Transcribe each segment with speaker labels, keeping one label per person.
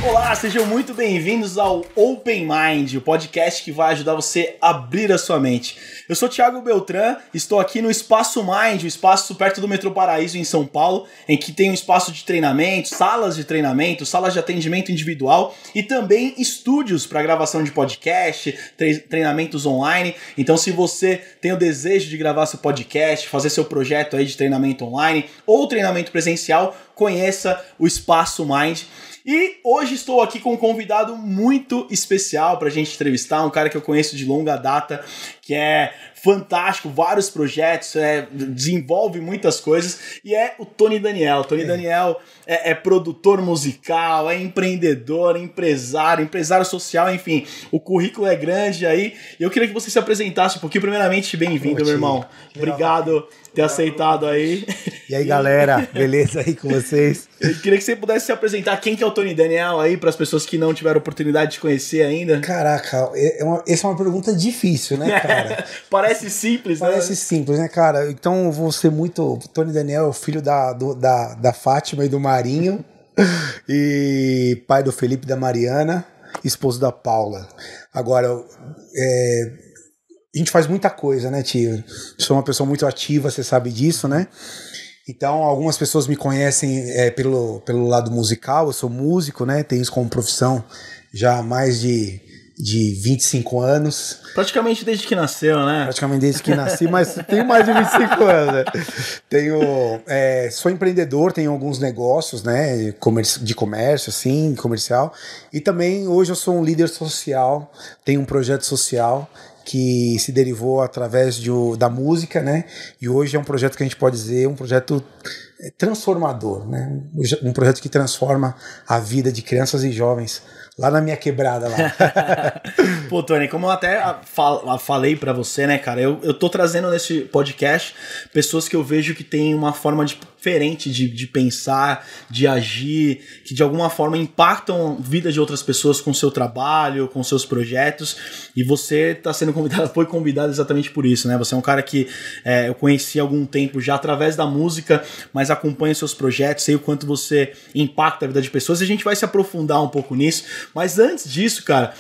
Speaker 1: Olá, sejam muito bem-vindos ao Open Mind, o podcast que vai ajudar você a abrir a sua mente. Eu sou Thiago Beltrán, estou aqui no Espaço Mind, um espaço perto do Metrô Paraíso em São Paulo, em que tem um espaço de treinamento, salas de atendimento individual e também estúdios para gravação de podcast, treinamentos online. Então, se você tem o desejo de gravar seu podcast, fazer seu projeto aí de treinamento online ou treinamento presencial, conheça o Espaço Mind. E hoje estou aqui com um convidado muito especial para a gente entrevistar, um cara que eu conheço de longa data, que é fantástico, vários projetos, desenvolve muitas coisas, e é o Tony Daniel. Tony Daniel é produtor musical, é empreendedor, empresário social, enfim, o currículo é grande aí. E eu queria que você se apresentasse um pouquinho. Primeiramente, bem-vindo, meu irmão. Obrigado por ter aceitado aí.
Speaker 2: E aí, galera, beleza aí com vocês?
Speaker 1: Eu queria que você pudesse se apresentar. Quem que é o Tony Daniel aí, para as pessoas que não tiveram oportunidade de conhecer ainda?
Speaker 2: Caraca, essa é uma pergunta difícil, né, cara?
Speaker 1: Parece simples, né?
Speaker 2: Parece simples, né, cara? Então eu vou ser muito... Tony Daniel, filho da Fátima e do Marinho, e pai do Felipe e da Mariana, esposo da Paula. Agora, a gente faz muita coisa, né, tio? Sou uma pessoa muito ativa, você sabe disso, né? Então, algumas pessoas me conhecem pelo lado musical. Eu sou músico, né? Tenho isso como profissão já há mais de 25 anos.
Speaker 1: Praticamente desde que nasceu, né?
Speaker 2: Praticamente desde que nasci, mas tenho mais de 25 anos, né? Sou empreendedor, tenho alguns negócios, né? De comércio, assim, comercial. E também, hoje eu sou um líder social, tenho um projeto social que se derivou através da música, né? E hoje é um projeto que a gente pode dizer um projeto transformador, né? Um projeto que transforma a vida de crianças e jovens lá na minha quebrada lá.
Speaker 1: Pô, Tony, como eu até falei pra você, né, cara, eu tô trazendo nesse podcast pessoas que eu vejo que tem uma forma diferente de pensar, de agir, que de alguma forma impactam a vida de outras pessoas com o seu trabalho, com seus projetos, e você tá sendo convidado, foi convidado exatamente por isso, né? Você é um cara que eu conheci há algum tempo já através da música, mas acompanha seus projetos, sei o quanto você impacta a vida de pessoas, e a gente vai se aprofundar um pouco nisso. Mas antes disso, cara,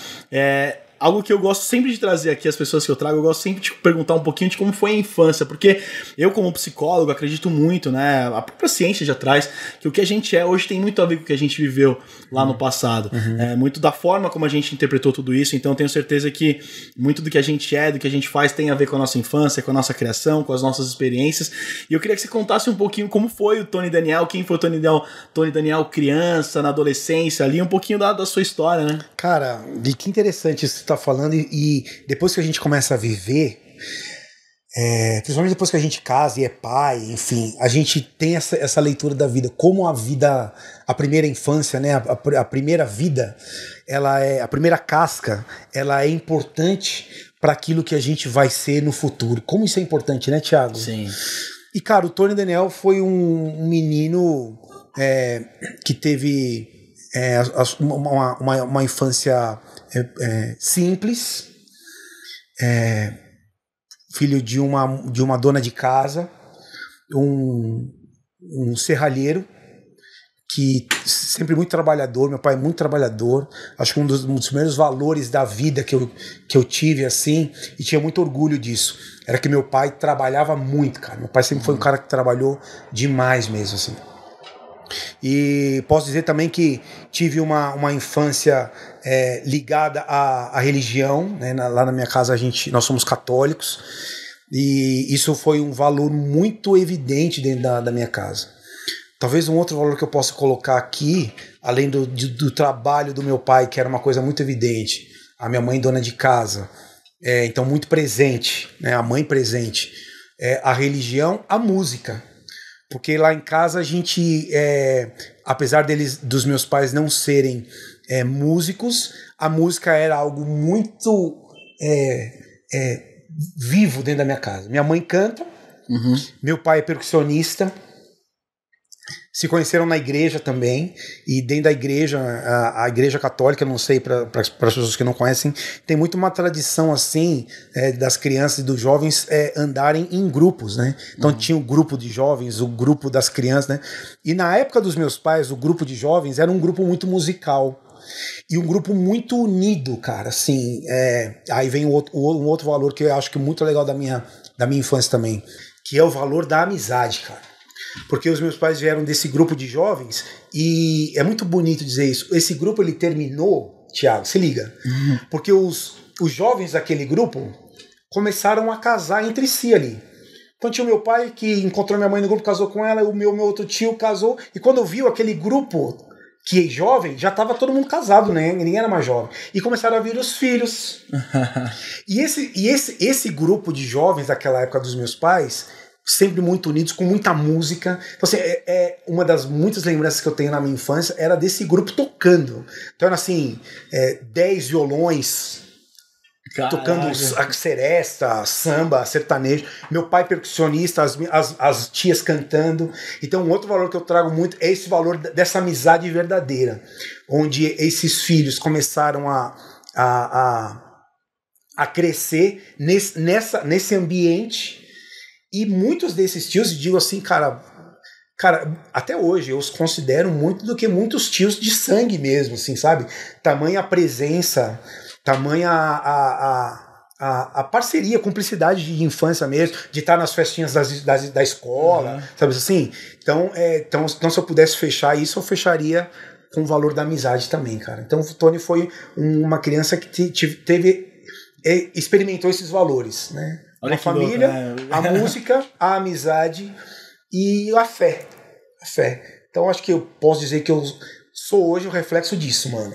Speaker 1: algo que eu gosto sempre de trazer aqui, as pessoas que eu trago, eu gosto sempre de perguntar um pouquinho de como foi a infância, porque eu, como psicólogo, acredito muito, né, a própria ciência já traz que o que a gente é hoje tem muito a ver com o que a gente viveu lá no passado, muito da forma como a gente interpretou tudo isso. Então eu tenho certeza que muito do que a gente do que a gente faz tem a ver com a nossa infância, com a nossa criação, com as nossas experiências, e eu queria que você contasse um pouquinho como foi o Tony Daniel, quem foi o Tony Daniel criança, na adolescência ali, um pouquinho da sua história, né?
Speaker 2: Cara, que interessante isso que você tá falando, e depois que a gente começa a viver, principalmente depois que a gente casa e é pai, enfim, a gente tem essa leitura da vida, como a primeira infância, né, a primeira vida, a primeira casca, ela é importante para aquilo que a gente vai ser no futuro. Como isso é importante, né, Thiago?
Speaker 1: Sim.
Speaker 2: E, cara, o Tony Daniel foi um menino que teve uma infância simples, filho de uma dona de casa, um serralheiro, que sempre muito trabalhador. Meu pai é muito trabalhador. Acho que um dos primeiros valores da vida que eu tive, assim, e tinha muito orgulho disso, era que meu pai trabalhava muito, cara. Meu pai sempre foi um cara que trabalhou demais mesmo, assim. E posso dizer também que tive uma infância ligada à religião, né? Lá na minha casa nós somos católicos, e isso foi um valor muito evidente dentro da minha casa. Talvez um outro valor que eu possa colocar aqui, além do trabalho do meu pai, que era uma coisa muito evidente, a minha mãe dona de casa, então muito presente, né? A mãe presente, a religião, a música. Porque lá em casa a gente, apesar dos meus pais não serem músicos, a música era algo muito vivo dentro da minha casa. Minha mãe canta, meu pai é percussionista, se conheceram na igreja também, e dentro da igreja, a igreja católica, não sei, para as pessoas que não conhecem, tem muito uma tradição assim, das crianças e dos jovens andarem em grupos, né? Então tinha o grupo de jovens, o grupo das crianças, né? E na época dos meus pais, o grupo de jovens era um grupo muito musical. E um grupo muito unido, cara, assim, aí vem um outro valor que eu acho que é muito legal da minha infância também, que é o valor da amizade, cara. Porque os meus pais vieram desse grupo de jovens e é muito bonito dizer isso. Esse grupo, ele terminou, Thiago, se liga, porque os jovens daquele grupo começaram a casar entre si ali. Então tinha o meu pai que encontrou minha mãe no grupo, casou com ela, o meu outro tio casou, e quando viu aquele grupo que jovem, já estava todo mundo casado, né? Ninguém era mais jovem. E começaram a vir os filhos. E esse grupo de jovens daquela época dos meus pais, sempre muito unidos, com muita música. Então, assim, uma das muitas lembranças que eu tenho na minha infância era desse grupo tocando. Então era assim, 10 violões, Caraca. Tocando seresta, samba, sertanejo. Meu pai percussionista, as tias cantando. Então, um outro valor que eu trago muito é esse valor dessa amizade verdadeira, onde esses filhos começaram a crescer nesse ambiente. E muitos desses tios, digo assim, cara, até hoje eu os considero muito do que muitos tios de sangue mesmo, assim, sabe? Tamanha a presença, tamanha a parceria, a cumplicidade de infância mesmo, de estar nas festinhas da escola, sabe assim? Então, se eu pudesse fechar isso, eu fecharia com o valor da amizade também, cara. Então o Tony foi uma criança que experimentou esses valores, né? A família, a música, a amizade e a fé. Então acho que eu posso dizer que eu sou hoje o reflexo disso, mano.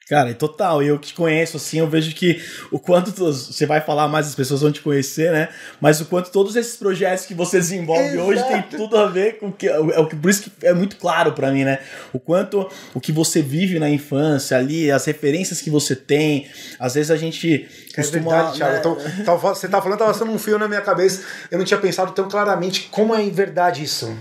Speaker 1: Cara, total, eu que te conheço, assim, eu vejo que o quanto você vai falar mais, as pessoas vão te conhecer, né? Mas o quanto todos esses projetos que você desenvolve hoje tem tudo a ver com por isso que é muito claro pra mim, né? O quanto o que você vive na infância ali, as referências que você tem, às vezes a gente costuma...
Speaker 2: É verdade, Thiago. Né? Então, você tá falando, tava passando um fio na minha cabeça, eu não tinha pensado tão claramente como é verdade isso.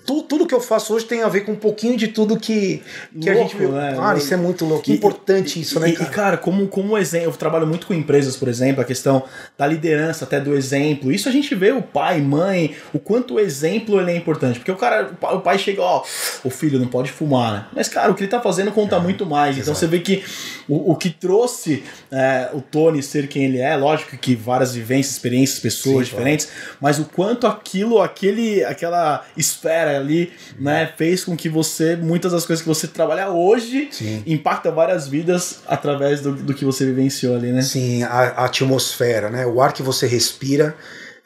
Speaker 2: Tudo que eu faço hoje tem a ver com um pouquinho de tudo que louco, a gente viu. Né? Cara, isso é muito louco. Importante isso, né, cara?
Speaker 1: E, cara, como exemplo, eu trabalho muito com empresas, por exemplo, a questão da liderança, até do exemplo. Isso a gente vê o pai, mãe, o quanto o exemplo ele é importante. Porque o pai chega, o filho não pode fumar, né? Mas, cara, o que ele tá fazendo conta muito mais. Então você vê que o que trouxe o Tony ser quem ele é, lógico que várias vivências, experiências, pessoas diferentes, mas o quanto aquela esfera ali, né, fez com que muitas das coisas que você trabalha hoje, impacta várias vidas através do que você vivenciou ali, né?
Speaker 2: Sim, a atmosfera, né? O ar que você respira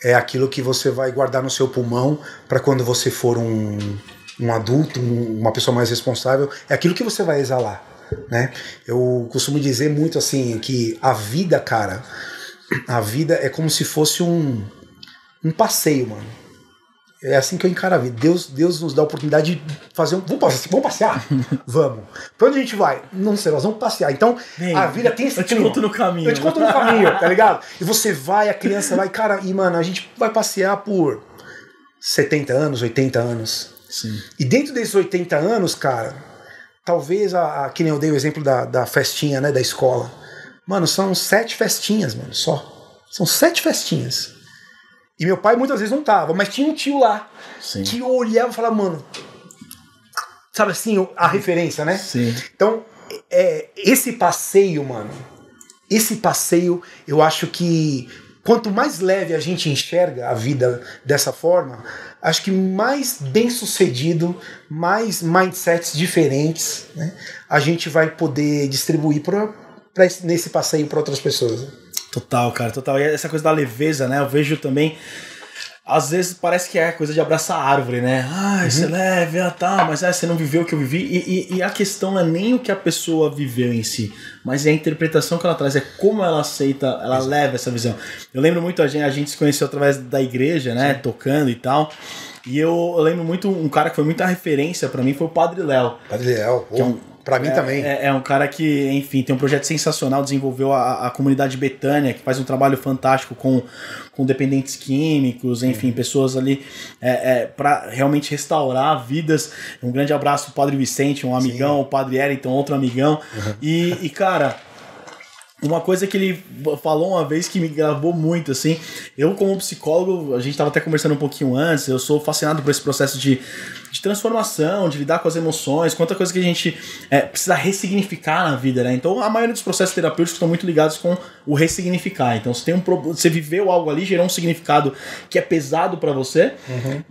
Speaker 2: é aquilo que você vai guardar no seu pulmão para quando você for um adulto, uma pessoa mais responsável, é aquilo que você vai exalar, né? Eu costumo dizer muito assim que a vida, cara, a vida é como se fosse um passeio, mano. É assim que eu encaro a vida. Deus nos dá a oportunidade de fazer vamos passear? Vamos. Pra onde a gente vai? Não sei, nós vamos passear. Então, a vida tem esse
Speaker 1: Eu te conto no caminho.
Speaker 2: Eu te conto no caminho, tá ligado? E você vai, a criança vai, cara, e mano, a gente vai passear por 70 anos, 80 anos.
Speaker 1: Sim.
Speaker 2: E dentro desses 80 anos, cara, talvez que nem eu dei o exemplo da festinha, né, da escola. Mano, são 7 festinhas, mano, só. São 7 festinhas. E meu pai muitas vezes não tava, mas tinha um tio lá. Sim. Que eu olhava e falava, mano, sabe assim, a referência, né?
Speaker 1: Sim.
Speaker 2: Então, esse passeio, mano, eu acho que quanto mais leve a gente enxerga a vida dessa forma, acho que mais bem sucedido, mais mindsets diferentes, né, a gente vai poder distribuir nesse passeio para outras pessoas.
Speaker 1: Total, cara, total. E essa coisa da leveza, né? Eu vejo também, às vezes parece que é coisa de abraçar a árvore, né? Você leve, tá, mas você não viveu o que eu vivi. E a questão não é nem o que a pessoa viveu em si, mas é a interpretação que ela traz, é como ela aceita, ela leva essa visão. Eu lembro muito, a gente se conheceu através da igreja, né? Sim. Tocando e tal. E eu lembro muito, um cara que foi muita referência pra mim foi o Padre Léo.
Speaker 2: Padre Léo, pra mim também.
Speaker 1: É um cara que, enfim, tem um projeto sensacional, desenvolveu a comunidade Betânia, que faz um trabalho fantástico com dependentes químicos, enfim, pessoas ali para realmente restaurar vidas. Um grande abraço pro Padre Vicente, um amigão, o Padre Eriton, outro amigão. E, cara, Uma coisa que ele falou uma vez que me gravou muito, assim, eu como psicólogo, a gente estava até conversando um pouquinho antes, eu sou fascinado por esse processo de transformação, de lidar com as emoções, quanta coisa que a gente precisa ressignificar na vida, né? Então a maioria dos processos terapêuticos estão muito ligados com o ressignificar. Então você viveu algo ali, gerou um significado que é pesado para você,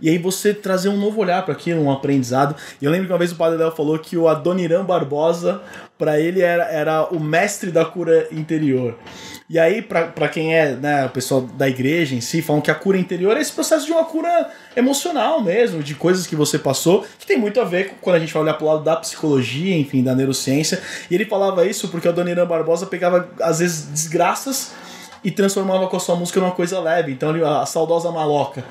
Speaker 1: e aí você trazer um novo olhar para aquilo, um aprendizado. E eu lembro que uma vez o Padre Léo falou que o Adoniran Barbosa, para ele era o mestre da cura interior. E aí, pra quem é, né, o pessoal da igreja em si, falam que a cura interior é esse processo de uma cura emocional mesmo, de coisas que você passou, que tem muito a ver com quando a gente vai olhar pro lado da psicologia, enfim, da neurociência. E ele falava isso porque o Adoniran Barbosa pegava, às vezes, desgraças e transformava com a sua música numa coisa leve. Então, a saudosa maloca.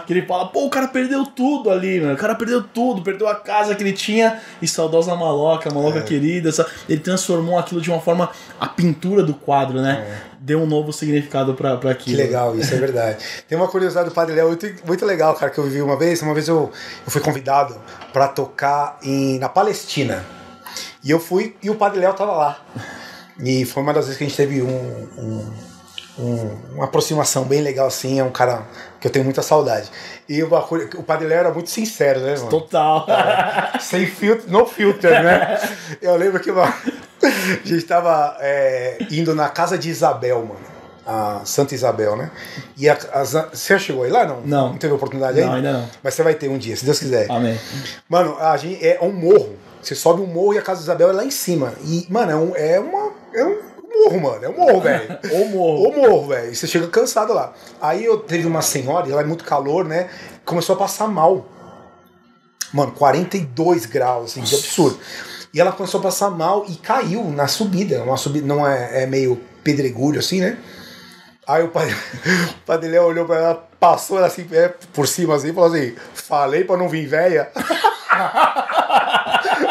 Speaker 1: Que ele fala, pô, o cara perdeu tudo ali, mano. O cara perdeu tudo, perdeu a casa que ele tinha e saudosa maloca, maloca querida. Ele transformou aquilo de uma forma, a pintura do quadro, né? Deu um novo significado pra aquilo.
Speaker 2: Que legal, isso é verdade. Tem uma curiosidade do Padre Léo muito legal, cara, que eu vivi uma vez. Uma vez eu fui convidado pra tocar na Palestina. E eu fui, e o Padre Léo tava lá. E foi uma das vezes que a gente teve uma aproximação bem legal, assim. É um cara que eu tenho muita saudade. E o Padre Léo era muito sincero, né, mano?
Speaker 1: Total.
Speaker 2: Sem filtro, no filter, né? Eu lembro que a gente tava indo na casa de Isabel, mano. A Santa Isabel, né? E você já chegou aí lá, não?
Speaker 1: Não.
Speaker 2: Não teve oportunidade ainda?
Speaker 1: Não, ainda não.
Speaker 2: Mas você vai ter um dia, se Deus quiser.
Speaker 1: Amém.
Speaker 2: Mano, é um morro. Você sobe um morro e a casa de Isabel é lá em cima. E, mano, é um morro, mano. É um morro, velho. O morro, velho. E você chega cansado lá. Aí teve uma senhora, e lá é muito calor, né? Começou a passar mal. Mano, 42 graus, assim, de absurdo. E ela começou a passar mal e caiu na subida. Uma subida, não é meio pedregulho, assim, né? Aí o Padre Léo olhou pra ela, passou ela assim, por cima, assim, e falou assim, falei pra não vir véia.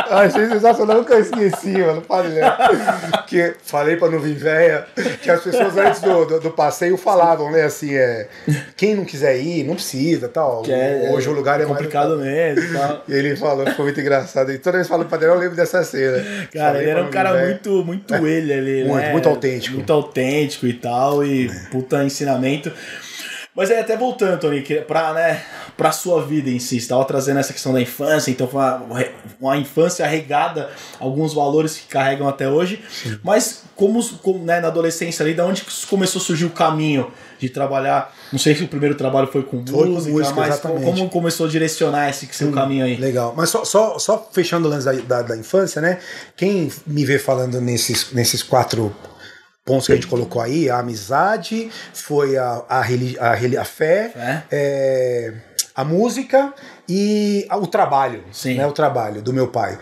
Speaker 2: Achei sensacional, nunca esqueci, mano, Padre Léo. Que falei pra não vir véia, que as pessoas antes do passeio falavam, né, assim, quem não quiser ir, não precisa, tal. Hoje o lugar é
Speaker 1: complicado mesmo e tal.
Speaker 2: E ele falou, ficou muito engraçado. E toda vez que falo Padre Léo, eu lembro dessa cena.
Speaker 1: Cara, ele era um cara muito ele ali, né?
Speaker 2: Muito autêntico.
Speaker 1: Muito autêntico e tal, e puta ensinamento. Mas aí, até voltando, Tony, pra sua vida em si, você estava trazendo essa questão da infância, então foi uma infância regada, alguns valores que carregam até hoje. Sim. Mas como né, na adolescência ali, da onde começou a surgir o caminho de trabalhar? Não sei se o primeiro trabalho foi com música, mas exatamente. Como começou a direcionar esse seu caminho aí?
Speaker 2: Legal, mas só fechando o lance da infância, né? Quem me vê falando nesses 4 pontos que a gente colocou aí, a amizade, foi a fé, a música e o trabalho. Sim. Né, o trabalho do meu pai.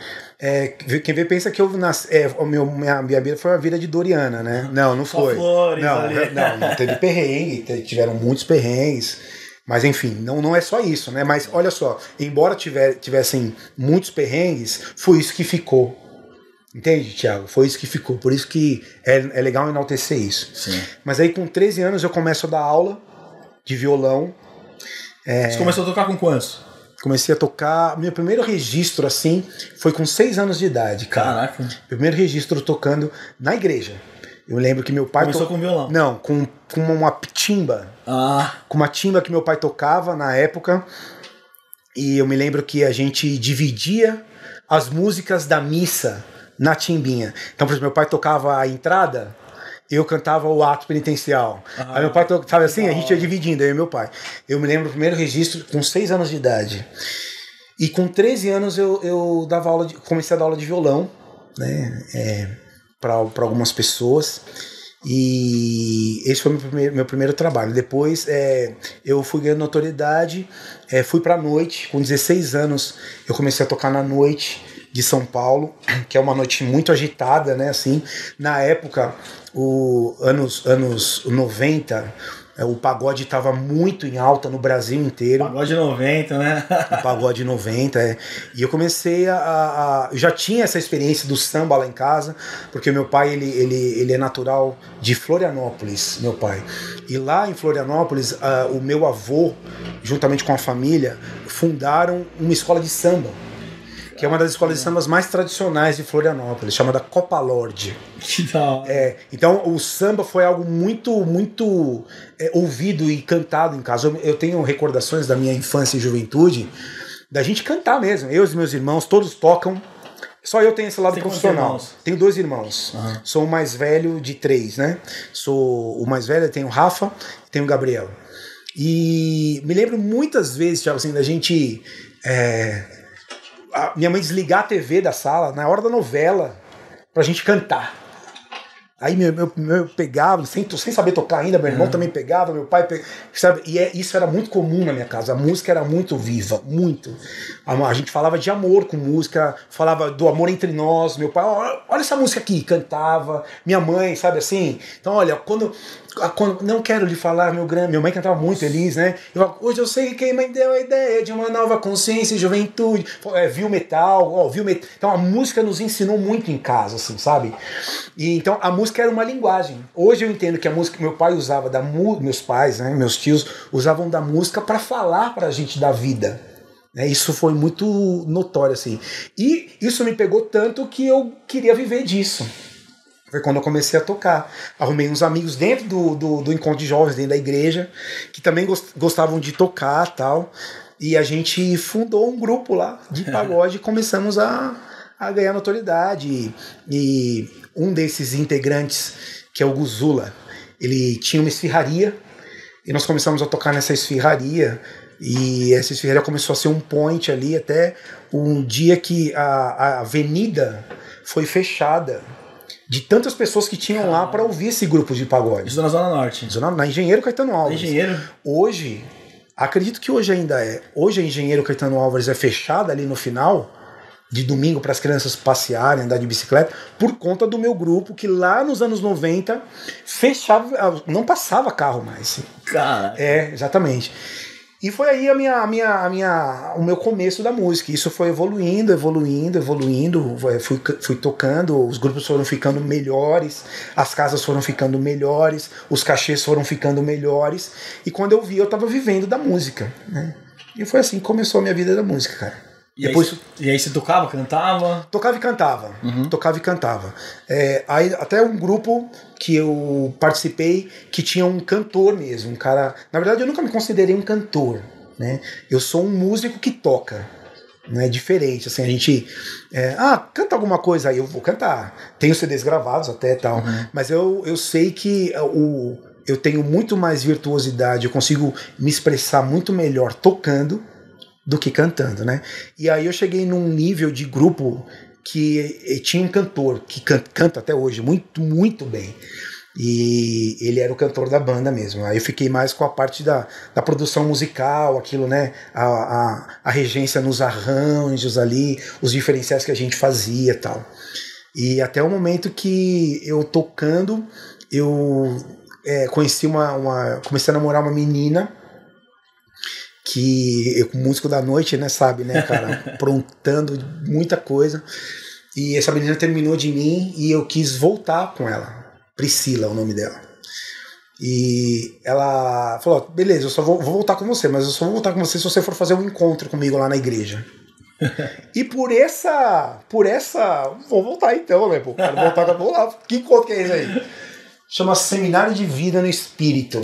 Speaker 2: Quem vê pensa que eu nasci, minha vida foi uma vida de Doriana, né? Não foi.
Speaker 1: Flores,
Speaker 2: não, teve perrengue, tiveram muitos perrengues. Mas enfim, não é só isso, né? Mas olha só, embora tivessem muitos perrengues, foi isso que ficou. Entende, Thiago? Foi isso que ficou. Por isso que é legal enaltecer isso.
Speaker 1: Sim.
Speaker 2: Mas aí com 13 anos eu começo a dar aula de violão.
Speaker 1: Você começou a tocar com quantos?
Speaker 2: Comecei a tocar... Meu primeiro registro, assim, foi com 6 anos de idade, cara.
Speaker 1: Caraca.
Speaker 2: Primeiro registro tocando na igreja. Eu lembro que meu pai...
Speaker 1: Começou com violão?
Speaker 2: Não, com uma timba. Com uma timba que meu pai tocava na época. E eu me lembro que a gente dividia as músicas da missa na timbinha. Então, por exemplo, meu pai tocava a entrada, eu cantava o ato penitencial. Aí meu pai tocava assim, a gente ia dividindo, eu e meu pai. Eu me lembro do primeiro registro com 6 anos de idade. E com 13 anos eu dava aula comecei a dar aula de violão, né, para algumas pessoas. E esse foi meu primeiro trabalho. Depois eu fui ganhando notoriedade, fui pra noite. Com 16 anos eu comecei a tocar na noite de São Paulo, que é uma noite muito agitada, né? Assim, na época, anos 90, o pagode estava muito em alta no Brasil inteiro.
Speaker 1: Pagode 90, né?
Speaker 2: O pagode 90, E eu comecei eu já tinha essa experiência do samba lá em casa, porque meu pai, ele é natural de Florianópolis, meu pai. E lá em Florianópolis, o meu avô, juntamente com a família, fundaram uma escola de samba. que é uma das escolas de sambas mais tradicionais de Florianópolis, chamada Copa Lorde.
Speaker 1: Que da hora.
Speaker 2: Então o samba foi algo muito, muito ouvido e cantado em casa. Eu tenho recordações da minha infância e juventude da gente cantar mesmo. Eu e os meus irmãos, todos tocam. Só eu tenho esse lado profissional. Tenho 2 irmãos. Uhum. Sou o mais velho de 3, né? Sou o mais velho, tenho o Rafa e tenho o Gabriel. E me lembro muitas vezes, Thiago, assim, da gente... minha mãe desligar a TV da sala na hora da novela pra gente cantar. Aí meu pegava, sem saber tocar ainda, meu irmão também pegava, meu pai pegava, sabe? E isso era muito comum na minha casa, a música era muito viva, muito. A gente falava de amor com música, falava do amor entre nós, meu pai, olha essa música aqui, cantava, minha mãe, sabe assim? Então, olha, quando não quero lhe falar, minha mãe cantava muito feliz, né? Hoje eu sei quem me deu a ideia de uma nova consciência e juventude. Viu metal, Então a música nos ensinou muito em casa, assim, sabe? E então a música era uma linguagem. Hoje eu entendo que a música que meu pai usava, meus pais, né, meus tios, usavam da música para falar pra gente da vida. Isso foi muito notório, assim. E isso me pegou tanto que eu queria viver disso. Foi quando eu comecei a tocar. Arrumei uns amigos dentro do encontro de jovens, dentro da igreja, que também gostavam de tocar e tal. E a gente fundou um grupo lá de pagode e começamos a ganhar notoriedade. E um desses integrantes, que é o Guzula, ele tinha uma esfirraria e nós começamos a tocar nessa esfirraria. E essa esfirraria começou a ser um point ali até um dia que a avenida foi fechada de tantas pessoas que tinham lá para ouvir esse grupo de pagode.
Speaker 1: Isso na Zona Norte.
Speaker 2: Na Engenheiro Caetano Álvares.
Speaker 1: Engenheiro?
Speaker 2: Hoje, acredito que hoje ainda é. Hoje a Engenheiro Caetano Álvares é fechada ali no final, de domingo para as crianças passearem, andar de bicicleta, por conta do meu grupo, que lá nos anos 90 fechava, não passava carro mais.
Speaker 1: Cara.
Speaker 2: Exatamente. E foi aí o meu começo da música. Isso foi evoluindo. Fui tocando, os grupos foram ficando melhores, as casas foram ficando melhores, os cachês foram ficando melhores. E quando eu vi, eu estava vivendo da música, né? E foi assim que começou a minha vida da música, cara.
Speaker 1: E aí você tocava, cantava?
Speaker 2: Tocava e cantava. Uhum. Tocava e cantava. Aí até um grupo que eu participei que tinha um cantor mesmo, um cara... Na verdade, eu nunca me considerei um cantor, né? Eu sou um músico que toca. Não é diferente, assim, a gente... canta alguma coisa aí, eu vou cantar. Tenho CDs gravados até e tal. Uhum. Mas eu sei que eu tenho muito mais virtuosidade, eu consigo me expressar muito melhor tocando do que cantando, né? E aí eu cheguei num nível de grupo que tinha um cantor que canta até hoje muito, muito bem. E ele era o cantor da banda mesmo. Aí eu fiquei mais com a parte da produção musical, aquilo, né? A regência nos arranjos ali, os diferenciais que a gente fazia e tal. E até o momento que eu tocando, eu conheci comecei a namorar uma menina que eu, músico da noite, né, sabe, né, cara, aprontando muita coisa. E essa menina terminou de mim e eu quis voltar com ela. Priscila é o nome dela. E ela falou, beleza, eu só vou voltar com você, mas eu só vou voltar com você se você for fazer um encontro comigo lá na igreja. E por essa, vou voltar então, né, pô, quero voltar, vou lá, que encontro que é esse aí? Chama Seminário de Vida no Espírito.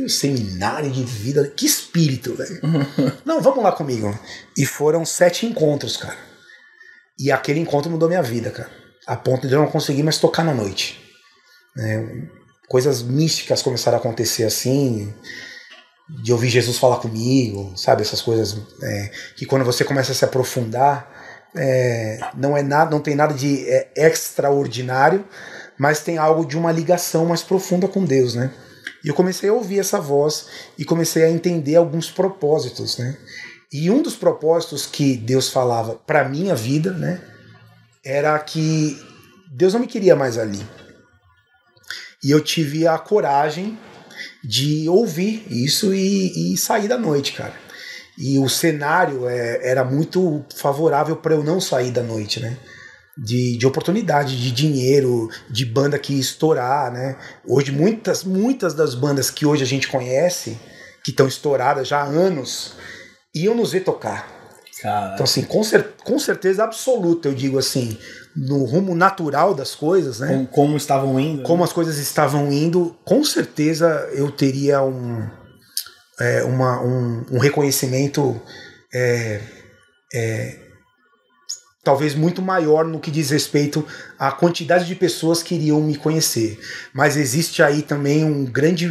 Speaker 2: Seminário de vida, que espírito, velho. Não, vamos lá comigo. E foram 7 encontros, cara. E aquele encontro mudou minha vida, cara. A ponto de eu não conseguir mais tocar na noite. Coisas místicas começaram a acontecer assim, de ouvir Jesus falar comigo, sabe? Essas coisas que quando você começa a se aprofundar, não tem nada de extraordinário, mas tem algo de uma ligação mais profunda com Deus, né? E eu comecei a ouvir essa voz e comecei a entender alguns propósitos, né? E um dos propósitos que Deus falava para minha vida, né, era que Deus não me queria mais ali. E eu tive a coragem de ouvir isso e sair da noite, cara. E o cenário era muito favorável para eu não sair da noite, né? De oportunidade, de dinheiro, de banda que ia estourar, né? Hoje muitas das bandas que hoje a gente conhece, que estão estouradas já há anos, iam nos ver tocar.
Speaker 1: Cara.
Speaker 2: Então, assim, com certeza absoluta, eu digo assim, no rumo natural das coisas, né?
Speaker 1: Como estavam indo.
Speaker 2: Como as coisas estavam indo, com certeza eu teria um reconhecimento talvez muito maior no que diz respeito à quantidade de pessoas que iriam me conhecer. Mas existe aí também um grande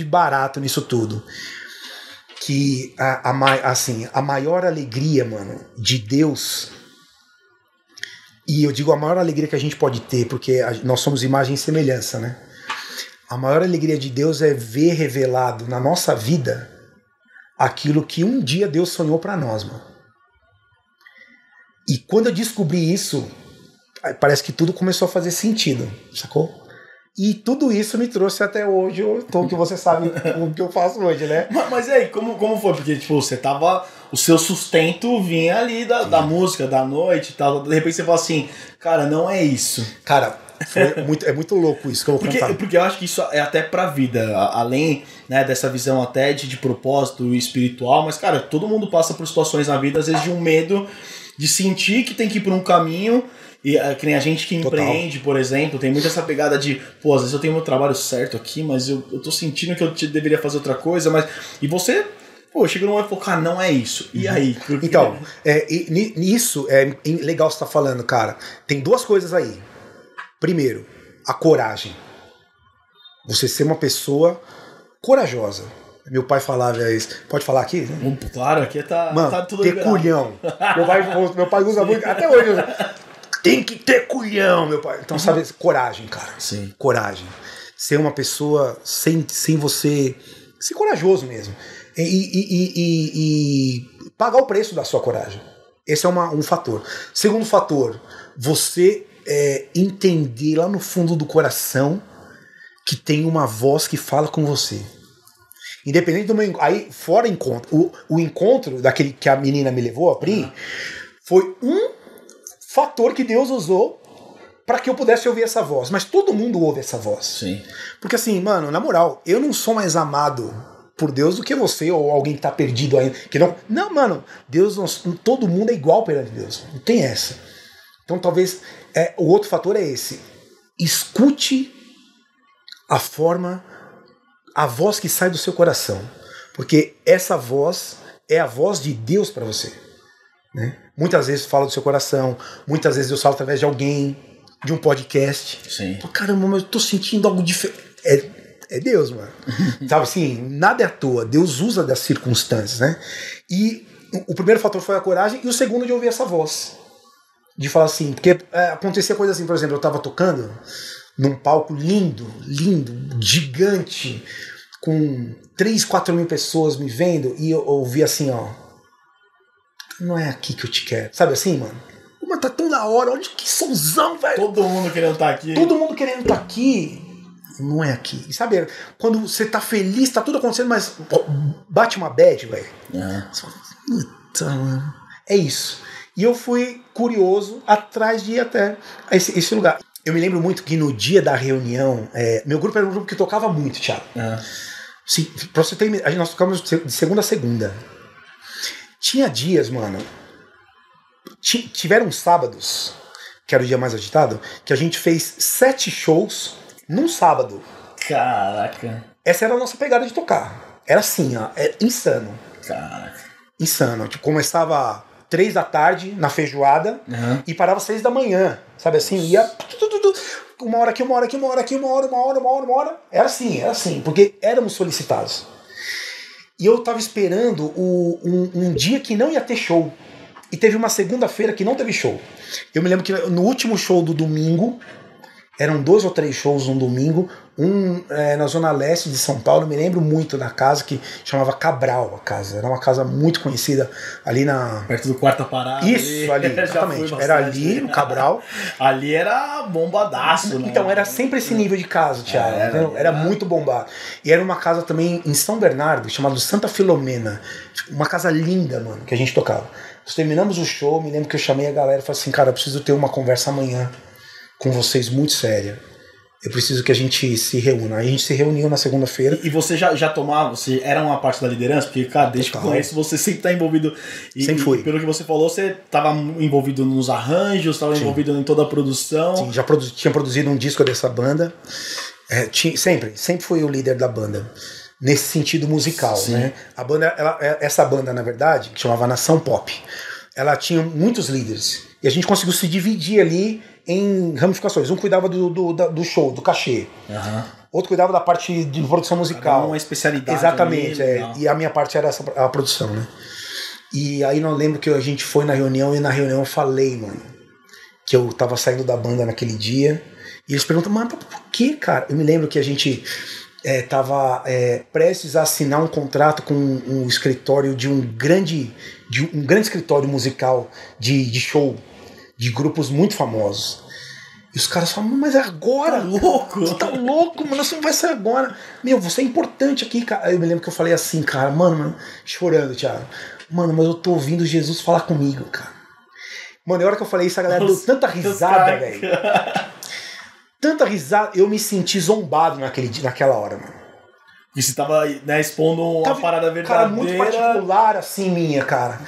Speaker 2: barato nisso tudo. Que a maior alegria, mano, de Deus, e eu digo a maior alegria que a gente pode ter, porque nós somos imagem e semelhança, né? A maior alegria de Deus é ver revelado na nossa vida aquilo que um dia Deus sonhou pra nós, mano. E quando eu descobri isso, parece que tudo começou a fazer sentido, sacou? E tudo isso me trouxe até hoje o que você sabe o que eu faço hoje, né?
Speaker 1: Mas e aí, como foi? Porque, tipo, você tava... O seu sustento vinha ali da música, da noite e tal. De repente você fala assim, cara, não é isso.
Speaker 2: Cara, é muito louco isso que eu vou contar.
Speaker 1: Porque eu acho que isso é até pra vida. Além, né, dessa visão até de propósito espiritual. Mas, cara, todo mundo passa por situações na vida, às vezes de um medo de sentir que tem que ir por um caminho... E que nem a gente que empreende, por exemplo, tem muito essa pegada de, pô, às vezes eu tenho meu trabalho certo aqui, mas eu tô sentindo que eu deveria fazer outra coisa, mas... E você, pô, chega num momento e fala, cara, não é isso. E aí? Porque...
Speaker 2: Então, nisso é legal você estar falando, cara. Tem duas coisas aí. Primeiro, a coragem. Você ser uma pessoa corajosa. Meu pai falava isso. Pode falar aqui? Né?
Speaker 1: Claro, aqui tá tudo
Speaker 2: ter
Speaker 1: liberado.
Speaker 2: culhão. Meu pai usa muito, até hoje. Tem que ter culhão, meu pai. Então, sabe, coragem, cara.
Speaker 1: Sim.
Speaker 2: Coragem. Ser uma pessoa sem você... Ser corajoso mesmo. E pagar o preço da sua coragem. Esse é um fator. Segundo fator, você entender lá no fundo do coração que tem uma voz que fala com você. Independente do meu... Aí, fora encontro. O encontro daquele que a menina me levou, a Pri, foi um fator que Deus usou para que eu pudesse ouvir essa voz. Mas todo mundo ouve essa voz.
Speaker 1: Sim.
Speaker 2: Porque assim, mano, na moral, eu não sou mais amado por Deus do que você ou alguém que tá perdido ainda. Não, mano, Deus, todo mundo é igual perante Deus. Não tem essa. Então talvez o outro fator é esse. Escute a voz que sai do seu coração. Porque essa voz é a voz de Deus para você. Né? Muitas vezes fala do seu coração, muitas vezes Deus fala através de alguém, de um podcast.
Speaker 1: Sim.
Speaker 2: Caramba, mas eu tô sentindo algo diferente. É Deus, mano. Sabe assim, nada é à toa. Deus usa das circunstâncias, né? E o primeiro fator foi a coragem e o segundo de ouvir essa voz. De falar assim, porque acontecia coisa assim, por exemplo, eu tava tocando num palco lindo, gigante, com 3, 4 mil pessoas me vendo e eu ouvi assim, ó. Não é aqui que eu te quero. Sabe assim, mano? Mas tá tão da hora. Olha que somzão, velho.
Speaker 1: Todo mundo querendo estar aqui.
Speaker 2: Todo mundo querendo estar aqui. Não é aqui. E sabe, quando você tá feliz, tá tudo acontecendo, mas bate uma bad, velho. Puta, mano. É isso. E eu fui curioso atrás de ir até esse lugar. Eu me lembro muito que no dia da reunião, meu grupo era um grupo que tocava muito, Thiago. Sim, pra você ter, nós tocávamos de segunda a segunda. Tinha dias, mano. Tiveram sábados, que era o dia mais agitado, que a gente fez 7 shows num sábado.
Speaker 1: Caraca.
Speaker 2: Essa era a nossa pegada de tocar. Era assim, ó. Insano.
Speaker 1: Caraca.
Speaker 2: Insano. Tipo, começava 3 da tarde na feijoada e parava 6 da manhã. Sabe assim? Ia. Uma hora aqui, uma hora aqui, uma hora aqui, uma hora. Era assim, porque éramos solicitados. E eu tava esperando um dia que não ia ter show. E teve uma segunda-feira que não teve show. Eu me lembro que no último show do domingo, eram 2 ou 3 shows no domingo, na zona leste de São Paulo, me lembro muito da casa que chamava Cabral, a casa. Era uma casa muito conhecida ali na...
Speaker 1: Perto do Quarta Parada.
Speaker 2: Isso, ali, exatamente. Era ali, no Cabral.
Speaker 1: Ali era bombadaço, né?
Speaker 2: Então, era sempre esse nível de casa, Thiago. Era muito bombado. E era uma casa também em São Bernardo, chamada Santa Filomena. Uma casa linda, mano, que a gente tocava. Nós terminamos o show, me lembro que eu chamei a galera e falei assim, cara, eu preciso ter uma conversa amanhã com vocês muito séria. eu preciso que a gente se reúna. Aí a gente se reuniu na segunda-feira.
Speaker 1: E você já tomava, você era uma parte da liderança? Porque, cara, desde que eu conheço, você sempre tá envolvido.
Speaker 2: Sempre fui.
Speaker 1: E pelo que você falou, você tava envolvido nos arranjos, tava envolvido em toda a produção.
Speaker 2: Sim, já tinha produzido um disco dessa banda. Sempre fui o líder da banda. Nesse sentido musical, né? A banda, essa banda, na verdade, que chamava Nação Pop, ela tinha muitos líderes. E a gente conseguiu se dividir ali em ramificações. Um cuidava do show, do cachê. Outro cuidava da parte de produção musical.
Speaker 1: Uma especialidade.
Speaker 2: Exatamente. E a minha parte era a produção, né? E aí não lembro que a gente foi na reunião, e na reunião eu falei, mano, que eu tava saindo da banda naquele dia. E eles perguntam, mas por que, cara? Eu me lembro que a gente tava prestes a assinar um contrato com um escritório de um grande escritório musical de show, de grupos muito famosos. E os caras falam, mas é agora?
Speaker 1: Tá louco?
Speaker 2: Você tá louco, mano, você não vai sair agora. Meu, você é importante aqui, cara. Aí eu me lembro que eu falei assim, cara, mano, chorando, Thiago. Mano, mas eu tô ouvindo Jesus falar comigo, cara. Mano, na hora que eu falei isso, a galera deu tanta risada, velho. Tanta risada, eu me senti zombado naquela hora, mano.
Speaker 1: E você tava, né, expondo uma parada verdadeira.
Speaker 2: Cara, muito particular, assim, minha, cara.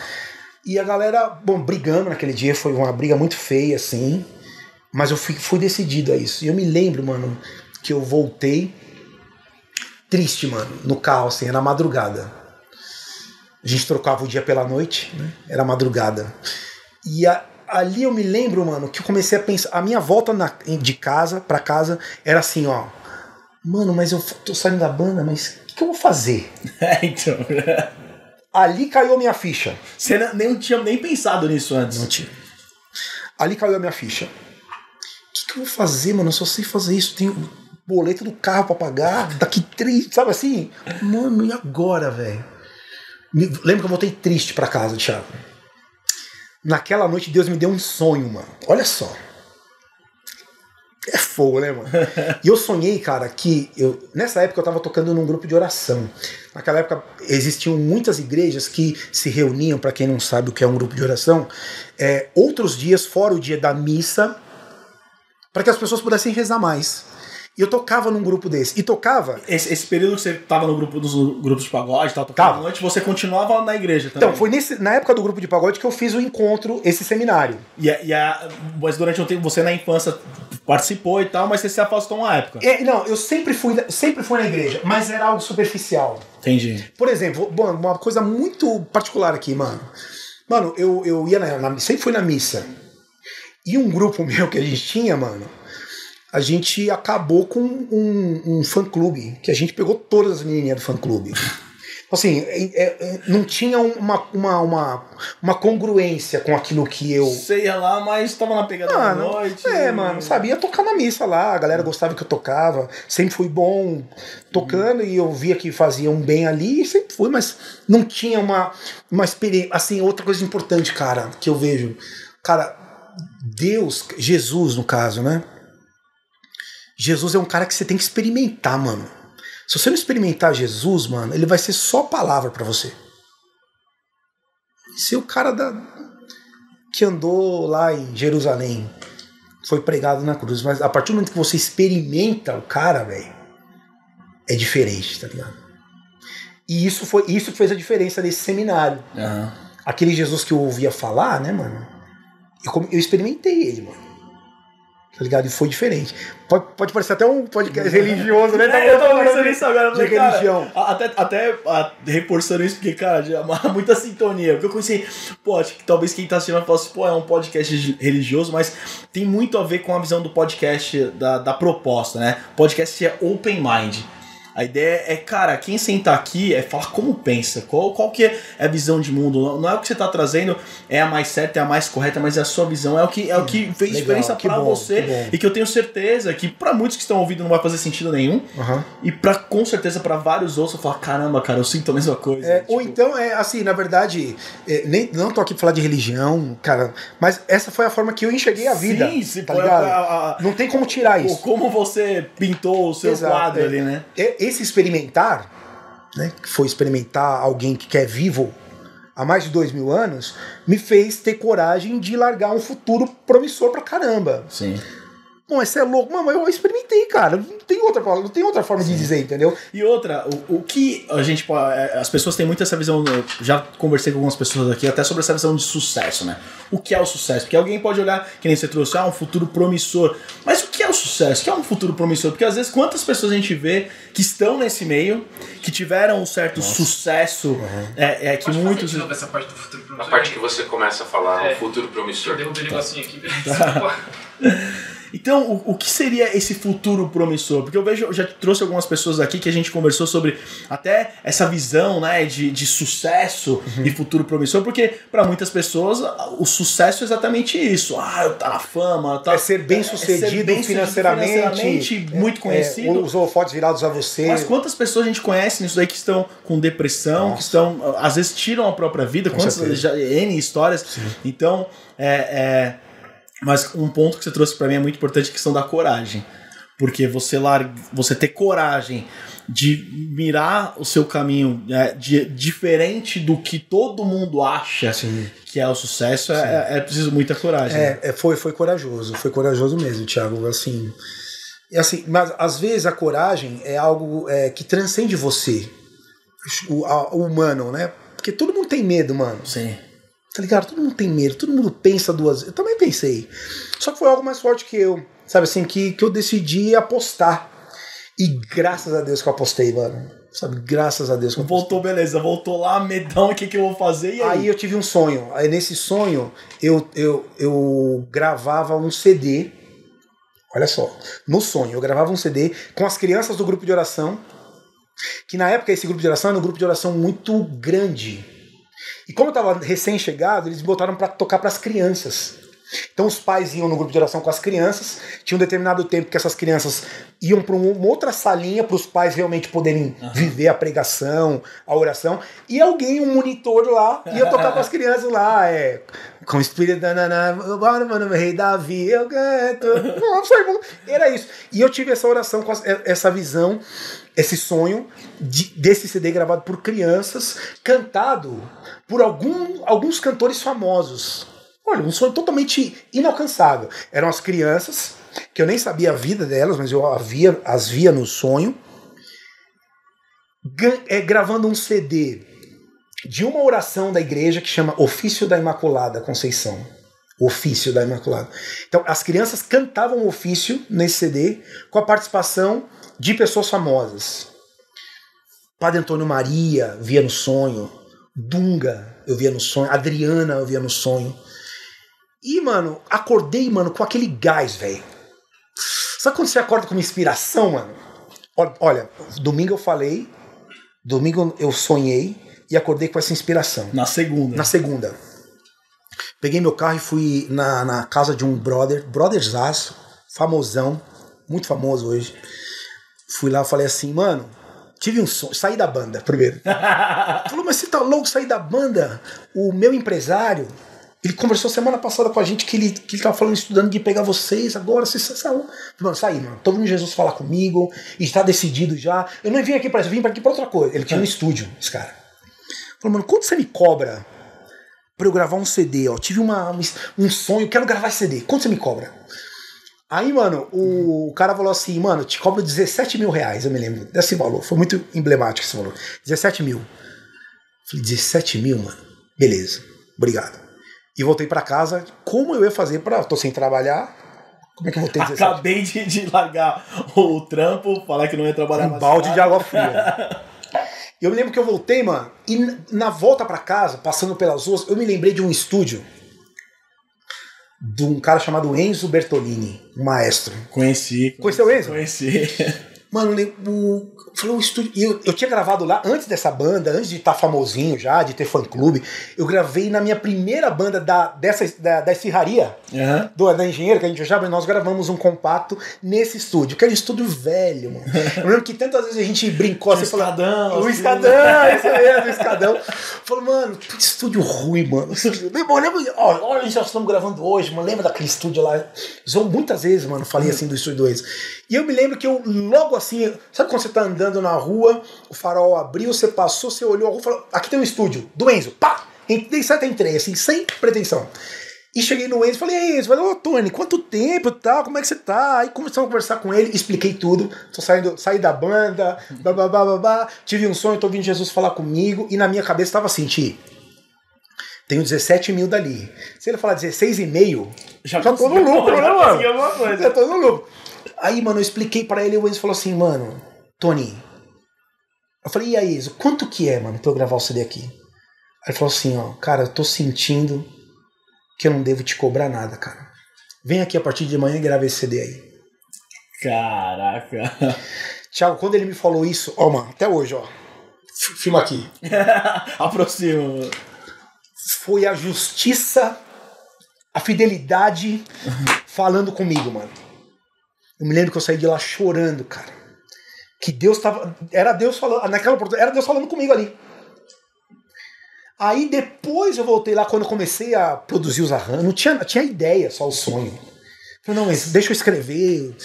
Speaker 2: E a galera, bom, brigando naquele dia, foi uma briga muito feia, assim. Mas eu fui decidido a isso. E eu me lembro, mano, que eu voltei triste, mano, no carro, assim, era madrugada. A gente trocava o dia pela noite, né? Era madrugada. E ali eu me lembro, mano, que eu comecei a pensar. A minha volta de casa pra casa era assim, ó. Mano, mas eu tô saindo da banda, mas o que eu vou fazer?
Speaker 1: Então.
Speaker 2: Ali caiu a minha ficha.
Speaker 1: Você não tinha nem pensado nisso antes.
Speaker 2: Não tinha. Ali caiu a minha ficha. O que eu vou fazer, mano? Eu só sei fazer isso. Tenho boleto do carro pra pagar. Daqui 3, sabe assim? Mano, e agora, velho? Lembro que eu voltei triste pra casa, Thiago. Naquela noite Deus me deu um sonho, mano. Olha só. É fogo, né, mano? E eu sonhei, cara, que nessa época eu tava tocando num grupo de oração. Naquela época existiam muitas igrejas que se reuniam, pra quem não sabe o que é um grupo de oração, outros dias, fora o dia da missa, para que as pessoas pudessem rezar mais. E eu tocava num grupo desse. E tocava...
Speaker 1: Esse período que você tava no grupo dos grupos de pagode, tava tocando à noite, você continuava na igreja também.
Speaker 2: Então, foi na época do grupo de pagode que eu fiz o encontro, esse seminário.
Speaker 1: Mas durante um tempo, você na infância participou e tal, mas você se afastou uma época.
Speaker 2: Não, eu sempre fui na igreja, mas era algo superficial.
Speaker 1: Entendi.
Speaker 2: Por exemplo, uma coisa muito particular aqui, mano. Mano, eu ia sempre fui na missa. E um grupo meu que a gente tinha, mano, a gente acabou com um fã-clube, que a gente pegou todas as menininhas do fã-clube. Assim, não tinha uma congruência com aquilo que eu...
Speaker 1: Você ia lá, mas tava na pegada da noite.
Speaker 2: Mano, sabia tocar na missa lá, a galera gostava que eu tocava, sempre fui bom tocando e eu via que fazia um bem ali, sempre fui, mas não tinha uma experiência. Assim, outra coisa importante, cara, que eu vejo, cara, Deus, Jesus no caso, né? Jesus é um cara que você tem que experimentar, mano. Se você não experimentar Jesus, mano, ele vai ser só palavra pra você. Se o cara que andou lá em Jerusalém, foi pregado na cruz, mas a partir do momento que você experimenta o cara, velho, é diferente, tá ligado? E isso que fez a diferença nesse seminário.
Speaker 1: Uhum.
Speaker 2: Aquele Jesus que eu ouvia falar, né, mano? Eu experimentei ele, mano. Tá ligado? E foi diferente. Pode parecer até um podcast religioso, né?
Speaker 1: Eu tava pensando nisso agora.
Speaker 2: De religião.
Speaker 1: Até reforçando isso, porque, cara, já há muita sintonia. Porque eu conheci, acho que talvez quem tá assistindo vai falar assim, é um podcast religioso, mas tem muito a ver com a visão do podcast, da proposta, né? O podcast é open mind. A ideia é, cara, quem sentar aqui é falar como pensa, qual que é a visão de mundo. Não é o que você tá trazendo, é a mais certa, é a mais correta, mas é a sua visão, é o que fez diferença pra você. E que eu tenho certeza que pra muitos que estão ouvindo não vai fazer sentido nenhum.
Speaker 2: Uhum.
Speaker 1: E com certeza pra vários outros eu falo, caramba, cara, eu sinto a mesma coisa.
Speaker 2: Ou então, assim, na verdade, não tô aqui pra falar de religião, cara, mas essa foi a forma que eu enxerguei a vida.
Speaker 1: Sim,
Speaker 2: tá ligado? Não tem como tirar isso.
Speaker 1: Como você pintou o seu quadro ali, né?
Speaker 2: Esse experimentar, né, que foi experimentar alguém que é vivo há mais de 2000 anos, me fez ter coragem de largar um futuro promissor pra caramba.
Speaker 1: Sim.
Speaker 2: Bom, esse é louco. Mano, eu experimentei, cara. Não tem outra forma de dizer, entendeu?
Speaker 1: E outra, o que a gente pode... As pessoas têm muito essa visão... Eu já conversei com algumas pessoas aqui até sobre essa visão de sucesso, né? O que é o sucesso? Porque alguém pode olhar, que nem você trouxe, um futuro promissor. Mas o que é o sucesso? O que é um futuro promissor? Porque às vezes quantas pessoas a gente vê que estão nesse meio, que tiveram um certo sucesso, que muitos...
Speaker 3: Essa parte do futuro promissor.
Speaker 4: A parte que você começa a falar, o futuro promissor.
Speaker 3: Eu derrubei um negocinho aqui.
Speaker 1: Então, o que seria esse futuro promissor? Porque eu já trouxe algumas pessoas aqui que a gente conversou sobre até essa visão, né, de sucesso e futuro promissor, porque para muitas pessoas o sucesso é exatamente isso. Eu tá na fama, tá,
Speaker 2: é ser bem sucedido financeiramente,
Speaker 1: muito conhecido.
Speaker 2: Os holofotes virados a você.
Speaker 1: Mas quantas pessoas a gente conhece nisso daí que estão com depressão, que estão, às vezes tiram a própria vida, N histórias. Sim. Então, mas um ponto que você trouxe pra mim é muito importante, a questão da coragem. Porque você ter coragem de mirar o seu caminho diferente do que todo mundo acha que é o sucesso, é preciso muita coragem.
Speaker 2: Foi corajoso. Foi corajoso mesmo, Thiago. Assim, mas às vezes a coragem é algo que transcende você, o humano, né? Porque todo mundo tem medo, mano.
Speaker 1: Sim.
Speaker 2: Tá ligado? Todo mundo tem medo, todo mundo pensa duas vezes. Eu também pensei. Só que foi algo mais forte que eu. Sabe assim, que eu decidi apostar. E graças a Deus que eu apostei, mano. Sabe, graças a Deus que eu apostei.
Speaker 1: Voltou lá, medão, o que eu vou fazer? E
Speaker 2: aí eu tive um sonho. Aí nesse sonho, eu gravava um CD. Olha só. No sonho, eu gravava um CD com as crianças do grupo de oração. Que na época esse grupo de oração era um grupo de oração muito grande. E como eu estava recém-chegado, eles me botaram para tocar para as crianças. Então os pais iam no grupo de oração com as crianças, tinha um determinado tempo que essas crianças iam para uma outra salinha para os pais realmente poderem viver a pregação, a oração, e alguém, um monitor lá, ia tocar para as crianças lá, com o espírito mano, rei Davi, eu canto. Era isso. E eu tive essa oração, essa visão, esse sonho desse CD gravado por crianças, cantado por alguns cantores famosos. Olha, um sonho totalmente inalcançável. Eram as crianças, que eu nem sabia a vida delas, mas eu as via no sonho, gravando um CD de uma oração da igreja que chama Ofício da Imaculada Conceição. Ofício da Imaculada. Então, as crianças cantavam o ofício nesse CD com a participação de pessoas famosas. Padre Antônio Maria via no sonho, Dunga eu via no sonho, Adriana eu via no sonho. E, mano, acordei, mano, com aquele gás, velho. Sabe quando você acorda com uma inspiração, mano? Olha, domingo eu sonhei e acordei com essa inspiração.
Speaker 1: Na segunda.
Speaker 2: Peguei meu carro e fui na casa de um brotherzaço, famosão, muito famoso hoje. Fui lá e falei assim, mano, tive um sonho, saí da banda primeiro. Falou, mas você tá louco, sair da banda? O meu empresário, ele conversou semana passada com a gente que ele tava falando, estudando de pegar vocês, agora vocês são. Mano, saí, mano. Tô vindo Jesus falar comigo, e está decidido já. Eu não vim aqui pra isso, eu vim aqui pra outra coisa. Ele tinha um estúdio, esse cara. Falou, mano, quanto você me cobra pra eu gravar um CD, ó? Tive um sonho, quero gravar esse CD. Quanto você me cobra? Aí, mano, o cara falou assim, mano, te cobro 17 mil reais, eu me lembro desse valor. Foi muito emblemático esse valor. 17 mil. Falei, 17 mil, mano? Beleza, obrigado. E voltei pra casa, como eu ia fazer tô sem trabalhar, como é que eu vou ter 17
Speaker 1: Acabei de largar o trampo, falar que não ia trabalhar mais.
Speaker 2: Um balde de água fria. Eu me lembro que eu voltei, mano, e na volta pra casa, passando pelas ruas, eu me lembrei de um estúdio de um cara chamado Enzo Bertolini, um maestro.
Speaker 1: Conheci.
Speaker 2: Conheceu o Enzo?
Speaker 1: Conheci.
Speaker 2: Mano, o estúdio. Eu tinha gravado lá antes dessa banda, antes de estar famosinho já, de ter fã-clube. Eu gravei na minha primeira banda da Esfirraria, da Engenheiro, que a gente já, nós gravamos um compacto nesse estúdio, que era um estúdio velho, mano. Eu lembro que tantas vezes a gente brincou assim,
Speaker 1: Escadão.
Speaker 2: O Escadão, isso mesmo, o Escadão. Falou, mano, que estúdio ruim, mano. Olha, nós estamos gravando hoje, mano. Lembra daquele estúdio lá? Muitas vezes, mano, falei assim do estúdio 2. E eu me lembro que eu logo assim, sabe quando você tá andando na rua, o farol abriu, você passou, você olhou a rua e falou, aqui tem um estúdio, do Enzo, pá! Entrei, assim, sem pretensão. E cheguei no Enzo e falei, e aí, Enzo? Falei, ô Tony, quanto tempo e tal, como é que você tá? Aí começamos a conversar com ele, expliquei tudo. Saí da banda, babá, tive um sonho, tô ouvindo Jesus falar comigo. E na minha cabeça tava assim, tenho 17 mil dali. Se ele falar 16,5, já tô no lucro, né, mano? Já tô no lucro. Aí, mano, eu expliquei pra ele e o Enzo falou assim, mano, Tony. Eu falei, e aí, Enzo, quanto que é, mano, pra eu gravar o CD aqui? Aí ele falou assim, ó, cara, eu tô sentindo que eu não devo te cobrar nada, cara. Vem aqui a partir de amanhã e grava esse CD aí.
Speaker 1: Caraca.
Speaker 2: Thiago, quando ele me falou isso, ó, mano, até hoje, ó. Filma aqui.
Speaker 1: Aproxima, mano.
Speaker 2: Foi a justiça, a fidelidade falando comigo, mano. Eu me lembro que eu saí de lá chorando, cara. Que Deus tava... Era Deus falando... Naquela oportunidade, era Deus falando comigo ali. Aí depois eu voltei lá, quando eu comecei a produzir os arranjos, não tinha ideia, só o sonho. Falei, não, Enzo, deixa eu escrever.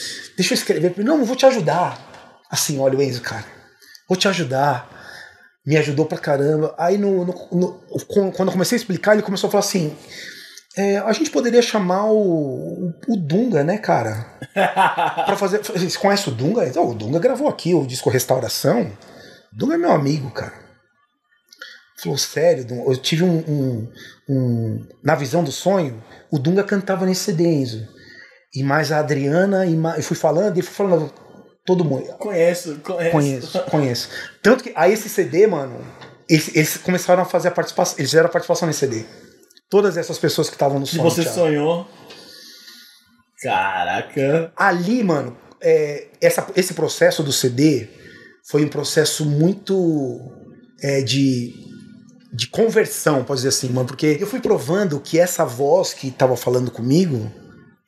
Speaker 2: Não, vou te ajudar. Assim, olha o Enzo, cara. Vou te ajudar. Me ajudou pra caramba. Aí quando eu comecei a explicar, ele começou a falar assim, a gente poderia chamar o Dunga, né, cara? Pra fazer... Você conhece o Dunga? Então, o Dunga gravou aqui o disco Restauração. O Dunga é meu amigo, cara. Falou, sério, eu tive na visão do sonho, o Dunga cantava nesse CD, Enzo. E mais a Adriana, eu fui falando, todo mundo.
Speaker 1: Conheço.
Speaker 2: Tanto que aí esse CD, mano, eles começaram a fazer a participação, eles fizeram a participação nesse CD. Todas essas pessoas que estavam no sonho.
Speaker 1: E você sonhou? Caraca.
Speaker 2: Ali, mano, esse processo do CD foi um processo muito de conversão, pode dizer assim, mano, porque eu fui provando que essa voz que tava falando comigo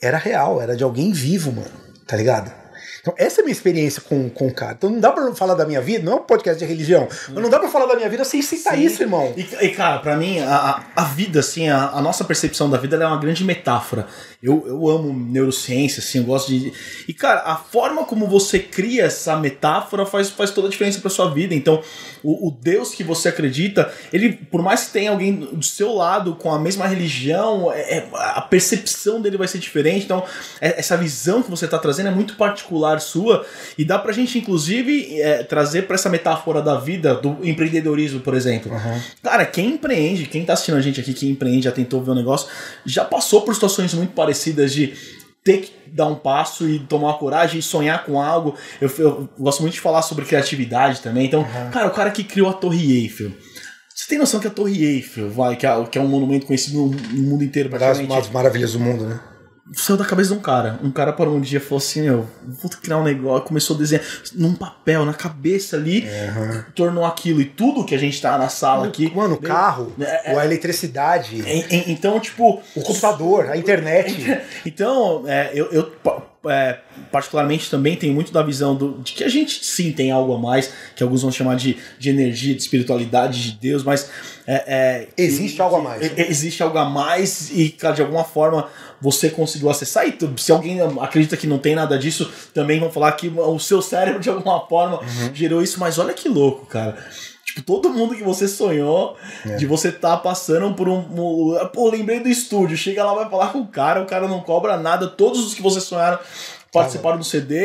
Speaker 2: era real, era de alguém vivo, mano, tá ligado? Então essa é a minha experiência com o cara. Então não dá pra falar da minha vida, não é um podcast de religião, mas não dá pra falar da minha vida sem citar isso, irmão.
Speaker 1: E cara, pra mim, a vida, assim, a nossa percepção da vida, ela é uma grande metáfora. Eu amo neurociência, assim, eu gosto de... E, cara, a forma como você cria essa metáfora faz toda a diferença pra sua vida. Então, o Deus que você acredita, ele, por mais que tenha alguém do seu lado com a mesma religião, a percepção dele vai ser diferente. Então, essa visão que você tá trazendo é muito particular sua, e dá pra gente, inclusive, trazer pra essa metáfora da vida, do empreendedorismo, por exemplo. Uhum. Cara, quem empreende, quem tá assistindo a gente aqui, quem empreende, já tentou ver um negócio, já passou por situações muito parecidas de ter que dar um passo e tomar uma coragem e sonhar com algo. Eu gosto muito de falar sobre criatividade também. Então, cara, o cara que criou a Torre Eiffel, você tem noção que a Torre Eiffel, que é um monumento conhecido no mundo inteiro, praticamente,
Speaker 2: uma das maravilhas do mundo, né?
Speaker 1: Saiu da cabeça de um cara. Um cara parou um dia e falou assim, vou criar um negócio. Começou a desenhar num papel, na cabeça ali, tornou aquilo. E tudo que a gente tá na sala aqui...
Speaker 2: Mano, o carro, a eletricidade.
Speaker 1: Então, tipo...
Speaker 2: O computador, a internet.
Speaker 1: Então, eu particularmente também tenho muito da visão de que a gente sim tem algo a mais, que alguns vão chamar de energia, de espiritualidade, de Deus, mas...
Speaker 2: existe algo a mais.
Speaker 1: Existe algo a mais e, cara, de alguma forma você conseguiu acessar. E se alguém acredita que não tem nada disso, também vão falar que o seu cérebro de alguma forma gerou isso. Mas olha que louco, cara. Tipo, todo mundo que você sonhou, de você tá passando por Pô, lembrei do estúdio. Chega lá, vai falar com o cara não cobra nada. Todos os que você sonharam participaram do CD.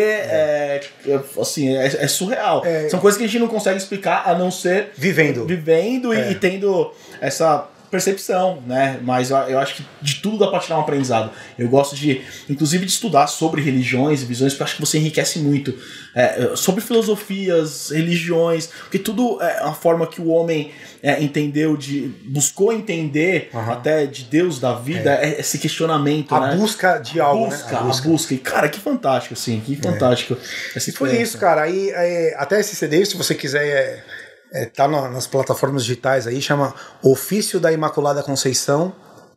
Speaker 1: Assim, é surreal. São coisas que a gente não consegue explicar, a não ser vivendo e tendo essa percepção, né? Mas eu acho que de tudo dá pra tirar um aprendizado. Eu gosto inclusive de estudar sobre religiões e visões, porque eu acho que você enriquece muito sobre filosofias, religiões, porque tudo é a forma que o homem buscou entender até de Deus, da vida, esse questionamento,
Speaker 2: a busca de algo,
Speaker 1: a busca. E, cara, que fantástico, assim, que fantástico.
Speaker 2: E foi isso, cara. Aí, até esse CD, se você quiser... tá nas plataformas digitais aí, chama Ofício da Imaculada Conceição,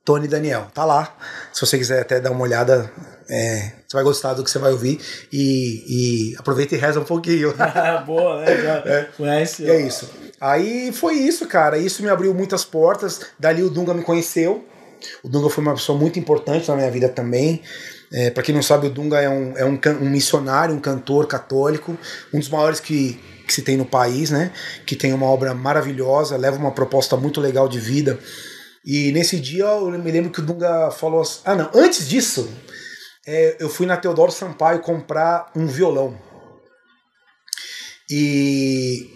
Speaker 2: Tony Daniel. Tá lá. Se você quiser até dar uma olhada, você vai gostar do que você vai ouvir. E aproveita e reza um pouquinho.
Speaker 1: Boa, né? Conhece.
Speaker 2: É isso. Aí foi isso, cara. Isso me abriu muitas portas. Dali o Dunga me conheceu. O Dunga foi uma pessoa muito importante na minha vida também. Pra quem não sabe, o Dunga é um missionário, um cantor católico, um dos maiores que se tem no país, né? Que tem uma obra maravilhosa, leva uma proposta muito legal de vida E nesse dia eu me lembro que o Dunga falou assim... Ah, não. Antes disso, eu fui na Teodoro Sampaio comprar um violão. E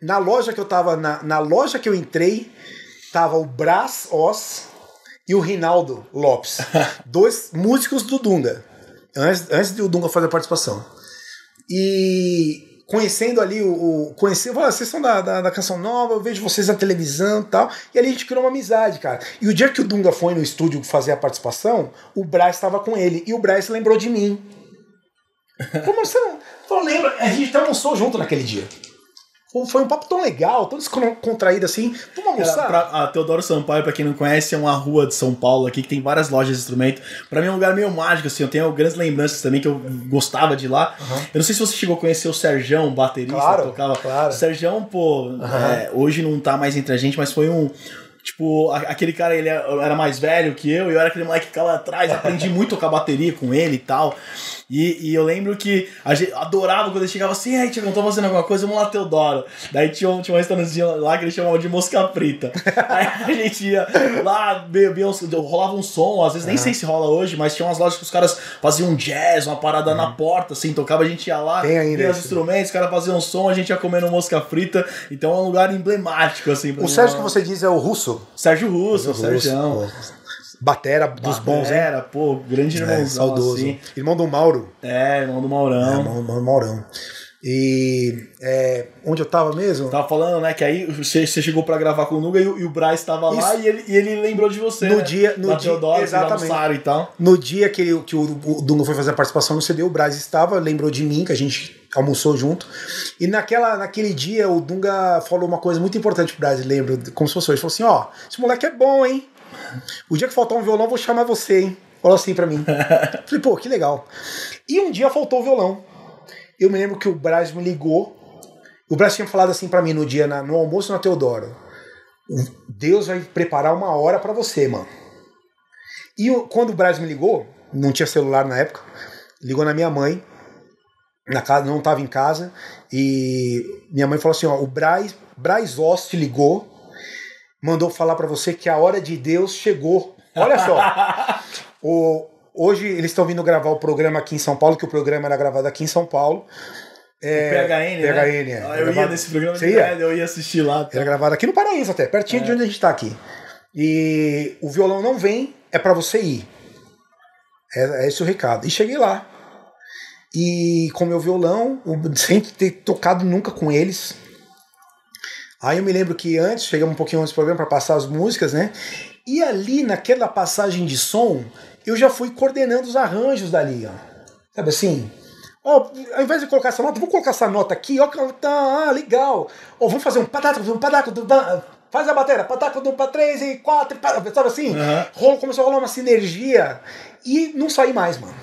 Speaker 2: na loja que eu tava... Na loja que eu entrei, tava o Brás Oz e o Rinaldo Lopes. 2 músicos do Dunga. Antes de o Dunga fazer a participação. E... conhecendo ali vocês são da Canção Nova, eu vejo vocês na televisão e tal, e ali a gente criou uma amizade, cara. E o dia que o Dunga foi no estúdio fazer a participação, o Braz estava com ele, e o Braz lembrou de mim. Como você não... Falou, lembra? A gente almoçou junto naquele dia. Foi um papo tão legal, tão descontraído assim. Vamos almoçar?
Speaker 1: A Teodoro Sampaio, pra quem não conhece, é uma rua de São Paulo aqui que tem várias lojas de instrumento. Pra mim é um lugar meio mágico, assim. Eu tenho grandes lembranças também que eu gostava de ir lá. Eu não sei se você chegou a conhecer o Serjão, baterista,
Speaker 2: claro,
Speaker 1: tocava.
Speaker 2: Claro.
Speaker 1: O Serjão, pô, hoje não tá mais entre a gente, mas foi um... Tipo, aquele cara, ele era mais velho que eu era aquele moleque que ficava atrás, aprendi muito a tocar bateria com ele e tal. E eu lembro que a gente adorava quando ele chegava assim, aí, Tiagão, tô fazendo alguma coisa, vamos lá, Teodoro. Daí tinha um restaurantezinho lá que eles chamavam de Mosca Frita. Aí a gente ia lá, bebia, rolava um som, às vezes nem sei se rola hoje, mas tinha umas lojas que os caras faziam um jazz, uma parada na porta, assim, tocava, a gente ia lá, via os instrumentos, os caras faziam um som, a gente ia comendo Mosca Frita. Então é um lugar emblemático, assim.
Speaker 2: O Sérgio que você diz é o Russo?
Speaker 1: Sérgio Russo, Sérgio.
Speaker 2: Batera dos bons, hein?
Speaker 1: Pô, grande irmãozão,
Speaker 2: saudoso.
Speaker 1: Assim.
Speaker 2: Irmão do Mauro.
Speaker 1: Irmão do Maurão.
Speaker 2: Irmão do Maurão. E onde eu tava mesmo?
Speaker 1: Tava falando, né, que aí você chegou pra gravar com o Nuga e o Braz tava lá e ele lembrou de você,
Speaker 2: no
Speaker 1: né?
Speaker 2: dia,
Speaker 1: Teodoro,
Speaker 2: exatamente.
Speaker 1: E tal.
Speaker 2: No dia que o Dunga foi fazer a participação no CD, o Braz estava, lembrou de mim, que a gente almoçou junto. E naquele dia o Dunga falou uma coisa muito importante pro Braz, lembro, como se fosse hoje. Ele falou assim, esse moleque é bom, hein? O dia que faltar um violão, eu vou chamar você, hein? Falou assim pra mim. Falei, pô, que legal. E um dia faltou o violão. Eu me lembro que o Braz me ligou. O Braz tinha falado assim pra mim no dia, no almoço na Teodoro. Deus vai preparar uma hora pra você, mano. E quando o Braz me ligou, não tinha celular na época, ligou na minha mãe, na casa, não estava em casa, e minha mãe falou assim, ó, o Braz Oz te ligou, mandou falar pra você que a hora de Deus chegou. Olha só. Hoje eles estão vindo gravar o programa aqui em São Paulo, que o programa era gravado aqui em São Paulo.
Speaker 1: PHN, né? Eu ia nesse programa eu ia assistir lá. Tá?
Speaker 2: Era gravado aqui no Paraíso até, pertinho de onde a gente tá aqui. E o violão não vem, é pra você ir. É esse o recado. E cheguei lá. E com meu violão, sem ter tocado nunca com eles. Aí eu me lembro que chegamos um pouquinho antes do programa para passar as músicas, né? E ali, naquela passagem de som, eu já fui coordenando os arranjos dali, ó. Sabe assim? Ó, ao invés de colocar essa nota, vou colocar essa nota aqui, ó, tá, legal. Ó, vamos fazer um padaco, faz a bateria, padaco, para 3 e 4, sabe assim? Começou a rolar uma sinergia e não saí mais, mano.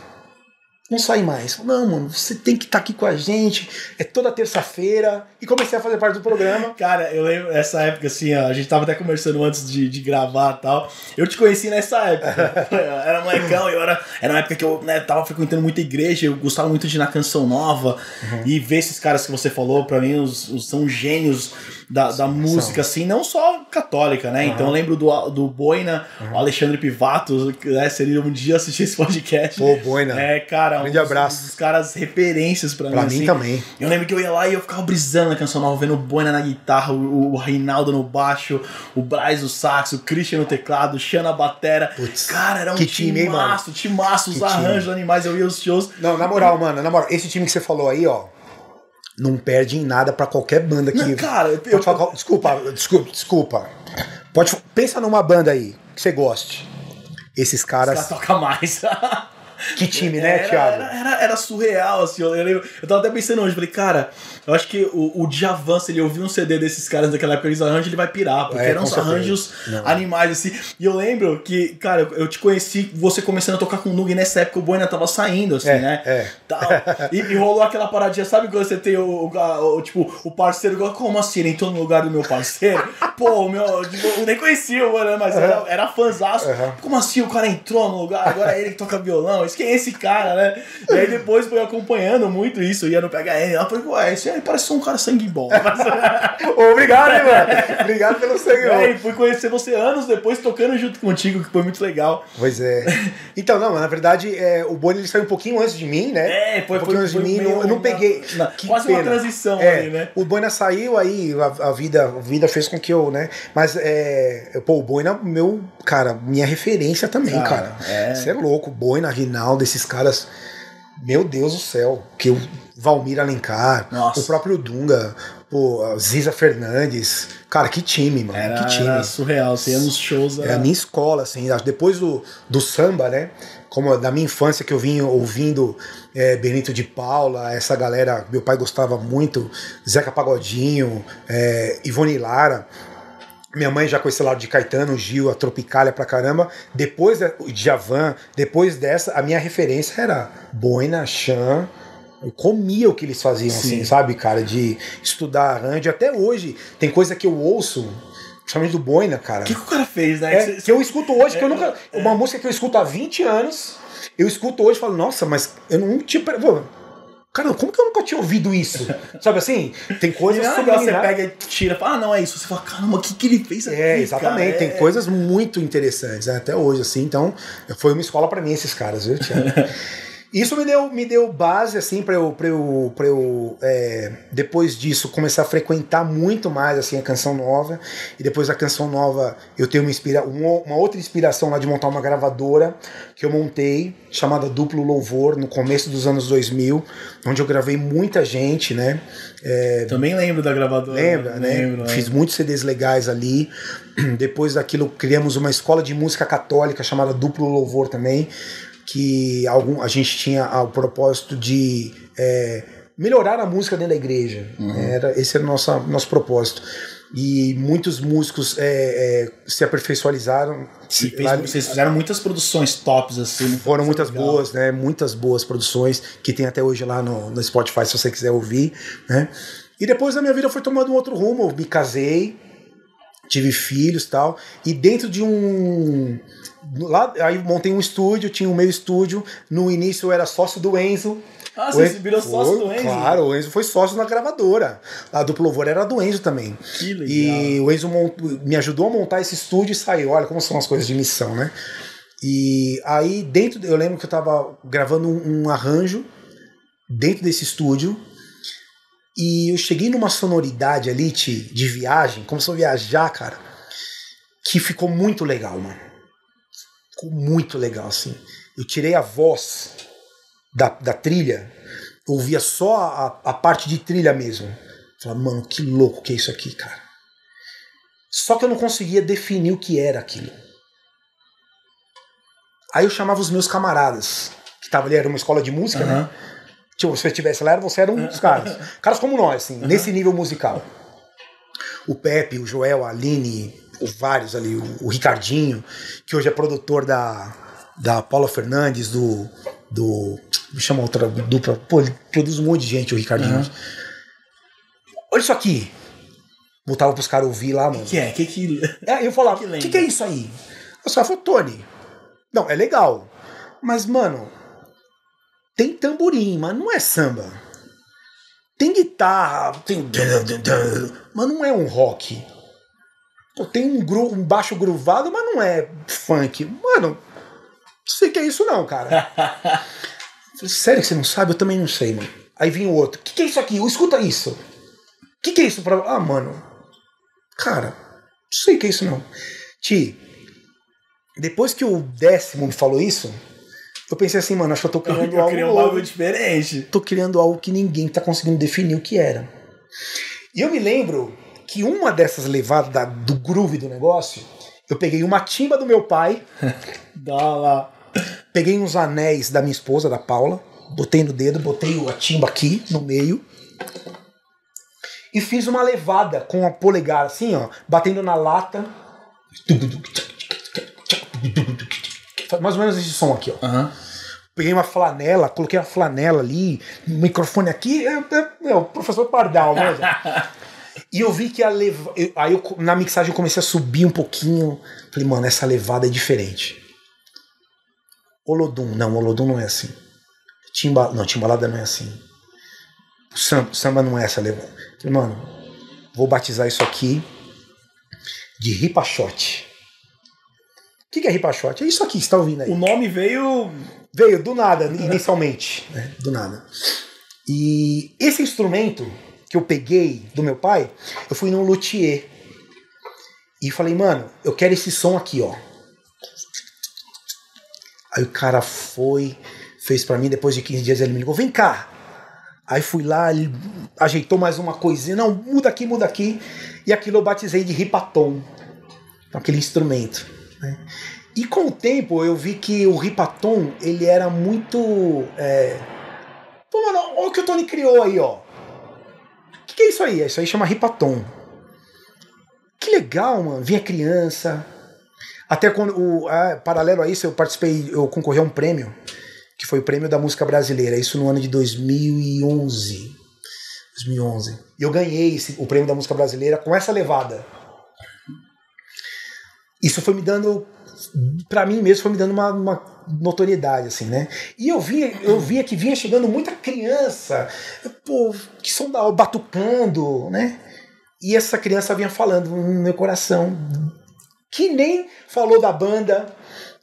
Speaker 2: Não saí mais. Não, mano, você tem que estar aqui com a gente. É toda terça-feira. E comecei a fazer parte do programa.
Speaker 1: Cara, eu lembro essa época, assim, ó, a gente tava até conversando antes de gravar e tal. Eu te conheci nessa época. Eu era molecão, era uma época que eu, né, tava frequentando muita igreja. Eu gostava muito de ir na Canção Nova. E ver esses caras que você falou, pra mim, são gênios da música, assim, não só católica, né? Então eu lembro do Boina, o Alexandre Pivato, né? Seria um dia assistir esse podcast.
Speaker 2: Pô, Boina.
Speaker 1: Cara,
Speaker 2: grande abraço.
Speaker 1: Os caras referências pra mim.
Speaker 2: Pra mim
Speaker 1: assim.
Speaker 2: também.
Speaker 1: Eu lembro que eu ia lá e eu ficava brisando na Canção Nova, vendo o Boina na guitarra, o Reinaldo no baixo, o Braz no sax, o Christian no teclado, o Xan na batera.
Speaker 2: Putz,
Speaker 1: cara, era um
Speaker 2: timaço,
Speaker 1: os arranjos animais, eu ia os shows.
Speaker 2: Não, na moral, mano, esse time que você falou aí, ó, não perde em nada pra qualquer banda que...
Speaker 1: Não, cara,
Speaker 2: Desculpa. Pensa numa banda aí que você goste. Esses caras...
Speaker 1: Os caras tocam mais.
Speaker 2: Que time, né, Thiago?
Speaker 1: Era surreal, assim. Eu tava até pensando hoje, falei, cara, eu acho que o Djavan, se ele ouvir um CD desses caras daquela época, eles arranjam, ele vai pirar, porque eram uns arranjos animais, assim. E eu lembro que, cara, eu te conheci, você começando a tocar com o Nuga, e nessa época o Boina tava saindo, assim, né? Tal. E rolou aquela paradinha, sabe quando você tem o parceiro, como assim, ele entrou no lugar do meu parceiro? Pô, eu nem conhecia o Boina, mas era fãzaço. Como assim, o cara entrou no lugar, agora é ele que toca violão mas quem é esse cara, né? E aí depois foi acompanhando muito isso, eu ia no PHN, ela falou, ué, esse aí parece um cara sangue bom.
Speaker 2: Obrigado, hein, mano? Obrigado pelo sangue bom.
Speaker 1: E fui conhecer você anos depois, tocando junto contigo, que foi muito legal.
Speaker 2: Pois é. Então, não, na verdade, o Boni ele saiu um pouquinho antes de mim, né?
Speaker 1: Foi
Speaker 2: um pouquinho antes de mim, eu não peguei.
Speaker 1: Quase uma transição ali, né?
Speaker 2: O Boina saiu, aí a vida fez com que eu, né? Mas, o Boina, minha referência também, cara. Você é louco, Boina, Rinaldo, esses caras, meu Deus do céu, que o Valmir Alencar, o próprio Dunga, Ziza Fernandes, cara, que time, mano, que time.
Speaker 1: Era surreal, você ia nos shows.
Speaker 2: É a minha escola, assim, depois do samba, né? Como da minha infância que eu vim ouvindo Benito de Paula, essa galera, meu pai gostava muito, Zeca Pagodinho, Ivone Lara, minha mãe já com esse lado de Caetano, Gil, a Tropicália pra caramba, depois o Djavan, depois dessa, a minha referência era Boina, Chan. Eu comia o que eles faziam, assim, sabe, cara, de estudar arranjo. Até hoje, tem coisa que eu ouço, principalmente do Boina, cara.
Speaker 1: O que o cara fez, né?
Speaker 2: Que eu escuto hoje, que eu nunca. Uma música que eu escuto há 20 anos, eu escuto hoje e falo, nossa, mas eu não tinha. Cara, como que eu nunca tinha ouvido isso? Sabe assim? Tem coisas
Speaker 1: que você pega e tira, fala, não é isso. Você fala, caramba, o que ele fez aqui?
Speaker 2: Exatamente.
Speaker 1: Cara?
Speaker 2: Tem coisas muito interessantes, né? Até hoje, assim. Então, foi uma escola pra mim, esses caras, viu, Thiago? Isso me deu base, assim, pra eu depois disso, começar a frequentar muito mais, assim, a Canção Nova. E depois da Canção Nova, eu tenho uma outra inspiração lá de montar uma gravadora que eu montei, chamada Duplo Louvor, no começo dos anos 2000, onde eu gravei muita gente, né?
Speaker 1: Também lembro da gravadora.
Speaker 2: Lembra, né?
Speaker 1: Lembro,
Speaker 2: Fiz muitos CDs legais ali. Depois daquilo, criamos uma escola de música católica chamada Duplo Louvor também, que a gente tinha o propósito de melhorar a música dentro da igreja. Esse era o nosso propósito. E muitos músicos se aperfeiçoaram.
Speaker 1: Vocês fizeram muitas produções tops, assim.
Speaker 2: Foram muitas boas, né? Muitas boas produções que tem até hoje lá no Spotify, se você quiser ouvir, né? E depois a minha vida foi tomando um outro rumo. Eu me casei, tive filhos e tal. E dentro de lá, aí montei um estúdio, tinha o meu estúdio. No início eu era sócio do Enzo.
Speaker 1: Ah, você virou sócio do Enzo?
Speaker 2: Claro, o Enzo foi sócio na gravadora. A Duplo Louvor era do Enzo também.
Speaker 1: Que legal.
Speaker 2: E o Enzo me ajudou a montar esse estúdio e saiu. Olha como são as coisas de missão, né? E aí eu lembro que eu tava gravando um arranjo dentro desse estúdio. E eu cheguei numa sonoridade ali de viagem, como se eu viajar, cara, que ficou muito legal, mano. Ficou muito legal, assim. Eu tirei a voz da trilha, eu ouvia só a parte de trilha mesmo. Falei, mano, que louco que é isso aqui, cara. Só que eu não conseguia definir o que era aquilo. Aí eu chamava os meus camaradas, que estavam ali, era uma escola de música, né? Tipo, se você estivesse lá, você era um dos caras. Caras como nós, assim, nesse nível musical. O Pepe, o Joel, a Aline, vários ali, o Ricardinho, que hoje é produtor da Paula Fernandes, me chama outra dupla, pô, ele produz um monte de gente, o Ricardinho. Olha isso aqui. Botava pros caras ouvir lá, mano. Eu falava, o que é isso aí? Os caras falaram, Tony, não, é legal, mas, mano, tem tamborim, mas não é samba. Tem guitarra, mas não é um rock. Tem um baixo groovado, mas não é funk. Mano, não sei o que é isso não, cara. Falei, sério que você não sabe? Eu também não sei, mano. Aí vinha o outro. O que é isso aqui? Escuta isso. O que é isso pra... Ah, mano. Cara, não sei o que é isso não. Ti, depois que o 10º me falou isso, eu pensei assim, mano, acho que eu tô criando algo
Speaker 1: diferente.
Speaker 2: Tô criando algo que ninguém tá conseguindo definir o que era. E eu me lembro que uma dessas levadas do groove do negócio, eu peguei uma timba do meu pai.
Speaker 1: Dá lá.
Speaker 2: Peguei uns anéis da minha esposa, da Paula, botei no dedo, botei a timba aqui no meio e fiz uma levada com a polegar assim, ó, batendo na lata. Mais ou menos esse som aqui, ó. Peguei uma flanela, coloquei a flanela ali, o microfone aqui, o professor Pardal, né? E eu vi que na mixagem eu comecei a subir um pouquinho. Falei, mano, essa levada é diferente. Olodum. Não, Olodum não é assim. Timbalada não é assim. Samba não é essa letra. Falei, mano, vou batizar isso aqui de ripachote. O que é ripachote? É isso aqui que você tá ouvindo aí.
Speaker 1: O nome veio
Speaker 2: do nada, inicialmente. Né? Do nada. E esse instrumento que eu peguei do meu pai, eu fui num luthier. E falei, mano, eu quero esse som aqui, ó. Aí o cara fez pra mim, depois de 15 dias ele me ligou, vem cá. Aí fui lá, ele ajeitou mais uma coisinha, não, muda aqui. E aquilo eu batizei de ripatom, aquele instrumento. Né? E com o tempo eu vi que o ripatom, ele era muito... Pô, mano, olha o que o Tony criou aí, ó. O que é isso aí? Isso aí chama ripatom. Que legal, mano. Vinha criança. Até quando, paralelo a isso, eu concorri a um prêmio, que foi o Prêmio da Música Brasileira, isso no ano de 2011. E eu ganhei o Prêmio da Música Brasileira com essa levada. Isso foi me dando, pra mim mesmo, foi me dando uma notoriedade, assim, né? E eu via que vinha chegando muita criança, pô, que som da hora, batucando, né? E essa criança vinha falando no meu coração, que nem falou da banda,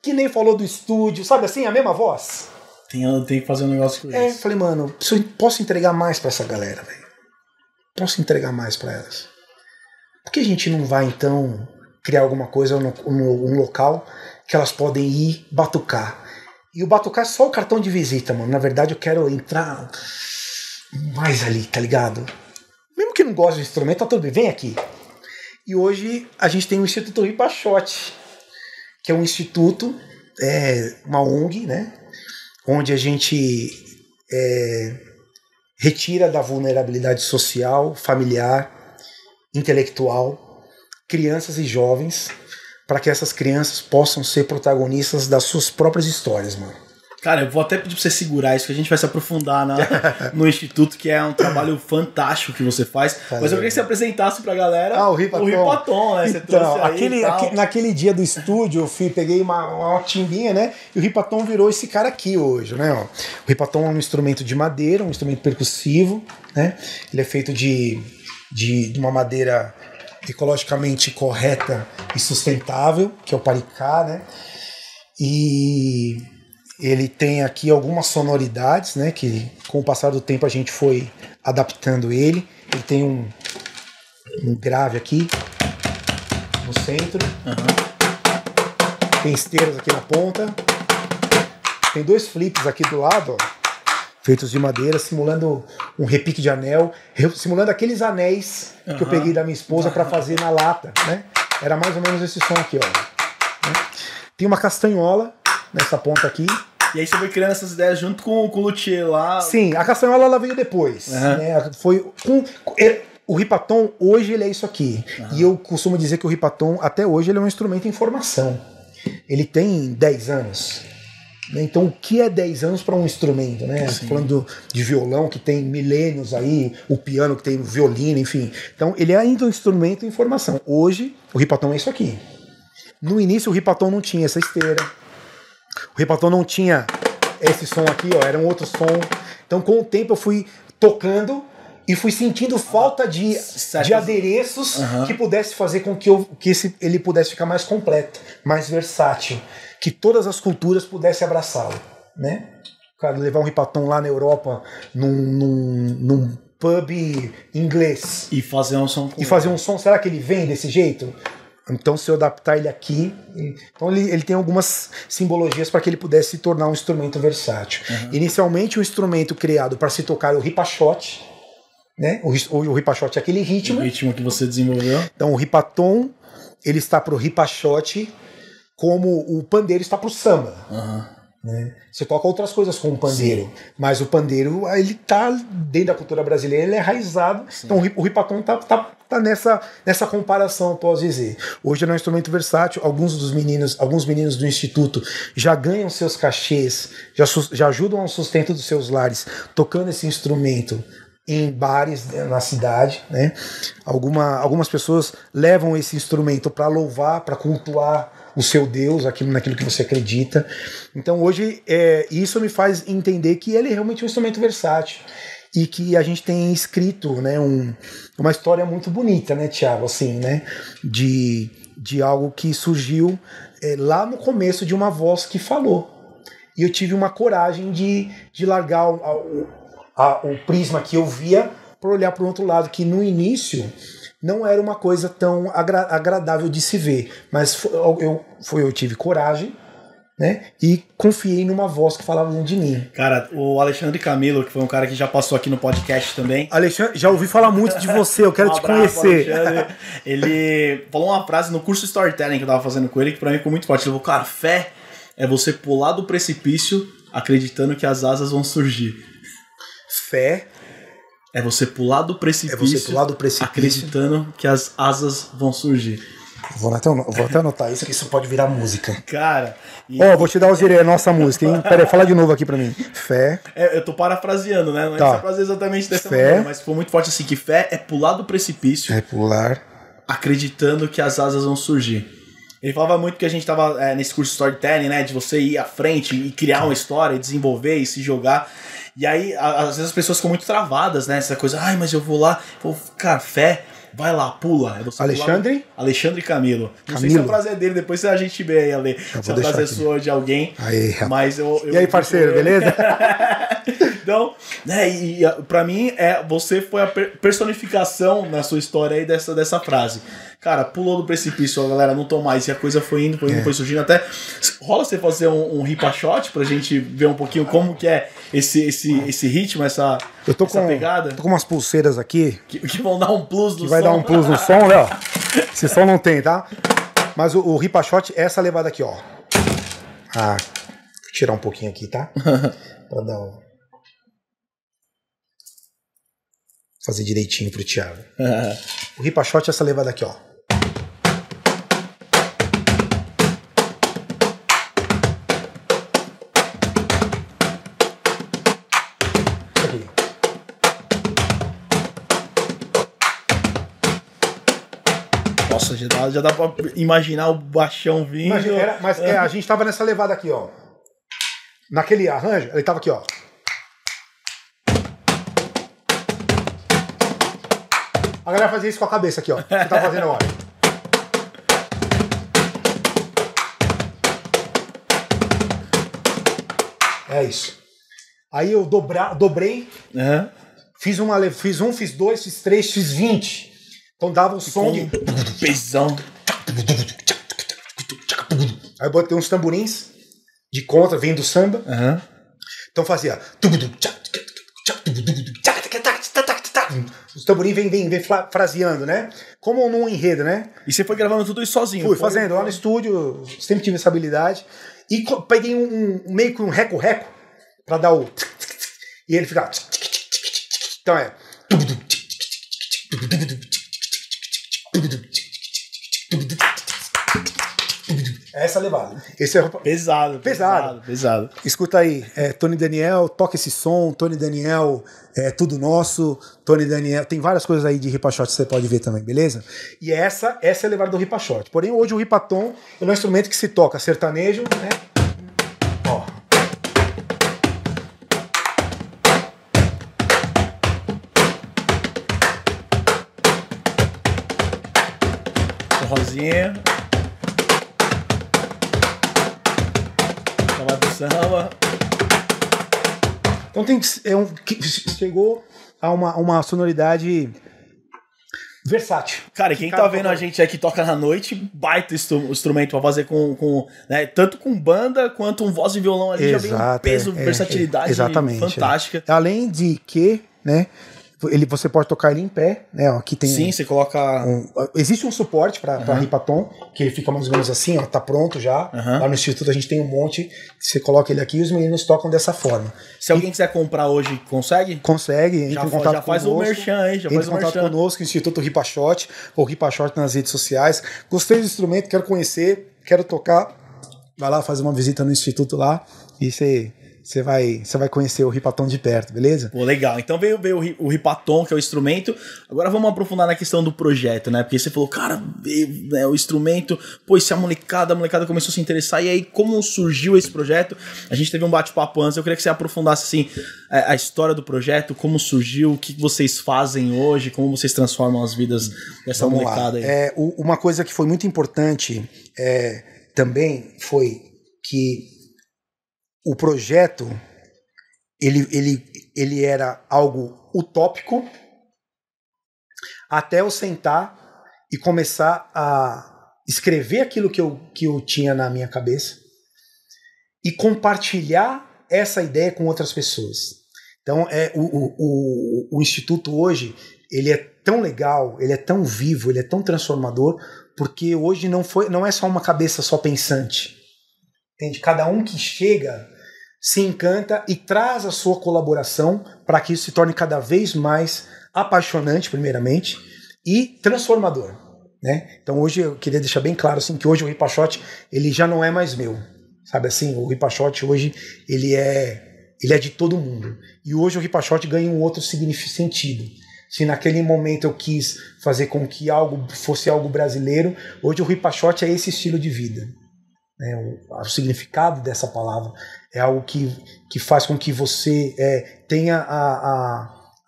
Speaker 2: que nem falou do estúdio, sabe assim, a mesma voz.
Speaker 1: Tem que fazer um negócio com isso.
Speaker 2: Falei, mano, posso entregar mais pra essa galera, velho. Posso entregar mais pra elas. Por que a gente não vai, então, criar alguma coisa um local que elas podem ir batucar? E o batucar é só o cartão de visita, mano. Na verdade, eu quero entrar mais ali, tá ligado? Mesmo que não goste do instrumento, tá tudo bem, vem aqui. E hoje a gente tem o Instituto Ripachote, que é um instituto, uma ONG, né? Onde a gente retira da vulnerabilidade social, familiar, intelectual, crianças e jovens, para que essas crianças possam ser protagonistas das suas próprias histórias, mano.
Speaker 1: Cara, eu vou até pedir pra você segurar isso, que a gente vai se aprofundar no Instituto, que é um trabalho fantástico que você faz. Valeu. Mas eu queria que você apresentasse pra galera
Speaker 2: o Ripatom.
Speaker 1: Né? Você
Speaker 2: então,
Speaker 1: trouxe aí
Speaker 2: naquele dia do estúdio, eu peguei uma timbinha, né? E o Ripatom virou esse cara aqui hoje, né? Ó. O Ripatom é um instrumento de madeira, um instrumento percussivo, né? Ele é feito de uma madeira ecologicamente correta e sustentável, que é o paricá, né? E ele tem aqui algumas sonoridades, né, que com o passar do tempo a gente foi adaptando ele. Ele tem um grave aqui no centro. Uhum. Tem esteiras aqui na ponta. Tem 2 flips aqui do lado, ó, feitos de madeira, simulando um repique de anel, simulando aqueles anéis que eu peguei da minha esposa para fazer na lata, né? Era mais ou menos esse som aqui, ó. Tem uma castanhola nessa ponta aqui.
Speaker 1: E aí você foi criando essas ideias junto com o luthier lá.
Speaker 2: Sim, a castanhola ela veio depois. Uhum. Né? O ripatom, hoje ele é isso aqui. Uhum. E eu costumo dizer que o ripatom, até hoje, ele é um instrumento em formação. Ele tem 10 anos. Então, o que é 10 anos para um instrumento, né? Falando de violão, que tem milênios aí, o piano, que tem violino, enfim. Então, ele é ainda um instrumento em formação. Hoje, o ripatom é isso aqui. No início, o ripatom não tinha essa esteira. O ripatom não tinha esse som aqui, ó, era um outro som. Então, com o tempo, eu fui tocando e fui sentindo falta de adereços que pudesse fazer com que ele pudesse ficar mais completo, mais versátil, que todas as culturas pudessem abraçá-lo, né? O cara levar um ripatom lá na Europa, num pub inglês.
Speaker 1: E fazer um som.
Speaker 2: Será que ele vem desse jeito? Então, se eu adaptar ele aqui... Então, ele tem algumas simbologias para que ele pudesse se tornar um instrumento versátil. Uhum. Inicialmente, o instrumento criado para se tocar é o ripachote. Né? O ripachote é aquele ritmo.
Speaker 1: O ritmo que você desenvolveu.
Speaker 2: Então, o ripatom, ele está para o ripachote como o pandeiro está para o samba. Uhum. Né? Você toca outras coisas com o pandeiro, sim, mas o pandeiro, ele está dentro da cultura brasileira, ele é enraizado. Sim. Então o ripatom tá nessa comparação, eu posso dizer. Hoje ele é um instrumento versátil. Alguns meninos do Instituto já ganham seus cachês, já ajudam ao sustento dos seus lares tocando esse instrumento em bares, né, na cidade, né? Algumas pessoas levam esse instrumento para louvar, para cultuar o seu Deus, naquilo que você acredita. Então hoje isso me faz entender que ele é realmente um instrumento versátil e que a gente tem escrito, né, uma história muito bonita, né, Thiago, assim, né, de algo que surgiu lá no começo de uma voz que falou. E eu tive uma coragem de largar o prisma que eu via para olhar para o outro lado, que no início não era uma coisa tão agradável de se ver, mas eu tive coragem, né, e confiei numa voz que falava dentro de mim.
Speaker 1: Cara, o Alexandre Camilo, que foi um cara que já passou aqui no podcast também.
Speaker 2: Alexandre, já ouvi falar muito de você, eu quero te conhecer.
Speaker 1: Ele falou uma frase no curso Storytelling que eu tava fazendo com ele, que pra mim ficou muito forte. Ele falou, cara, fé é você pular do precipício acreditando que as asas vão surgir.
Speaker 2: Fé
Speaker 1: é você pular do precipício, acreditando que as asas vão surgir.
Speaker 2: Vou até anotar isso, que isso pode virar música.
Speaker 1: Cara...
Speaker 2: vou te dar a nossa música, hein? Pera aí, fala de novo aqui pra mim. Fé...
Speaker 1: eu tô parafraseando, né? Não é essa frase exatamente dessa maneira, mas foi muito forte assim, que fé é pular do precipício...
Speaker 2: É pular...
Speaker 1: acreditando que as asas vão surgir. Ele falava muito que a gente tava nesse curso de storytelling, né? De você ir à frente e criar uma história, desenvolver e se jogar. E aí, às vezes as pessoas ficam muito travadas, né? Essa coisa, mas eu vou lá... Cara, fé... Vai lá, pula.
Speaker 2: Alexandre?
Speaker 1: Alexandre Camilo. Não sei se a frase é dele, depois a gente vê aí, Ale. Se a frase é sua de alguém.
Speaker 2: Aí,
Speaker 1: mas
Speaker 2: e aí, parceiro, beleza?
Speaker 1: Então, né, e pra mim, você foi a personificação na sua história aí dessa frase. Cara, pulou do precipício, galera, não tô mais. E a coisa foi indo, foi surgindo. Até rola você fazer um ripa shot pra gente ver um pouquinho como que é esse ritmo, essa pegada.
Speaker 2: Eu tô com umas pulseiras aqui.
Speaker 1: Que vão dar um plus no som.
Speaker 2: Que vai dar um plus no som, né? Esse som não tem, tá? Mas o ripa shot é essa levada aqui, ó. Vou tirar um pouquinho aqui, tá? Pra dar fazer direitinho pro Thiago. O ripa shot é essa levada aqui, ó.
Speaker 1: Nossa, já dá pra imaginar o baixão vindo.
Speaker 2: Mas a gente tava nessa levada aqui, ó. Naquele arranjo, ele tava aqui, ó. A galera fazia isso com a cabeça aqui, ó. Você tá fazendo agora. É isso. Aí eu dobrei.
Speaker 1: Uhum.
Speaker 2: Fiz 2, fiz 3, fiz 20. Então dava um som de
Speaker 1: pesão.
Speaker 2: Aí eu botei uns tamborins de contra, vem do samba.
Speaker 1: Uhum.
Speaker 2: Então fazia. Os tamborins vem fraseando, né? Como num enredo, né?
Speaker 1: E você foi gravando tudo isso sozinho?
Speaker 2: Fui fazendo lá no estúdio, sempre tive essa habilidade. E peguei meio que um reco-reco pra dar o. E ele ficava. Então é. Essa levada. Esse é
Speaker 1: pesado.
Speaker 2: Escuta aí, Tony Daniel, toca esse som, Tony Daniel, tudo nosso, Tony Daniel, tem várias coisas aí de ripa shot que você pode ver também, beleza? E essa é a levada do ripa shot. Porém, hoje o ripatom é um instrumento que se toca sertanejo, né? Ó.
Speaker 1: Rosinha. Samba.
Speaker 2: Então chegou a uma sonoridade versátil.
Speaker 1: Cara, e quem tá vendo a gente aqui toca na noite, baita instrumento pra fazer com né, tanto com banda quanto um voz e violão ali. Já vem um peso, versatilidade fantástica.
Speaker 2: Além de que, né, você pode tocar ele em pé, né? Aqui tem.
Speaker 1: Sim, você coloca.
Speaker 2: Existe um suporte para ripatom, que ele fica mais ou menos assim, ó, tá pronto já. Lá no Instituto a gente tem um monte. Você coloca ele aqui e os meninos tocam dessa forma.
Speaker 1: Se alguém quiser comprar hoje, consegue?
Speaker 2: Consegue, entra em contato
Speaker 1: já faz conosco, o merchan aí, já faz o merchan.
Speaker 2: Entra em contato conosco, Instituto Ripashot, ou Ripashot nas redes sociais. Gostei do instrumento, quero conhecer, quero tocar. Vai lá, faz uma visita no Instituto lá e você você vai conhecer o Ripaton de perto, beleza?
Speaker 1: Pô, legal. Então veio o Ripaton, que é o instrumento. Agora vamos aprofundar na questão do projeto, né? Porque você falou, cara, veio, o instrumento, pô, se a molecada começou a se interessar, e aí como surgiu esse projeto? A gente teve um bate-papo antes, eu queria que você aprofundasse, assim, a história do projeto, como surgiu, o que vocês fazem hoje, como vocês transformam as vidas dessa molecada aí.
Speaker 2: Uma coisa que foi muito importante também foi que o projeto, ele era algo utópico até eu sentar e começar a escrever aquilo que eu tinha na minha cabeça e compartilhar essa ideia com outras pessoas. Então, o Instituto hoje, ele é tão legal, ele é tão vivo, ele é tão transformador, porque hoje não é só uma cabeça só pensante. Entende? Cada um que chega se encanta e traz a sua colaboração para que isso se torne cada vez mais apaixonante, primeiramente, e transformador, né? Então hoje eu queria deixar bem claro assim, que hoje o Ripachote, ele já não é mais meu. Sabe assim, o Ripachote hoje ele é de todo mundo. E hoje o Ripachote ganha um outro sentido. Se naquele momento eu quis fazer com que algo fosse algo brasileiro, hoje o Ripachote é esse estilo de vida. O significado dessa palavra é algo que faz com que você tenha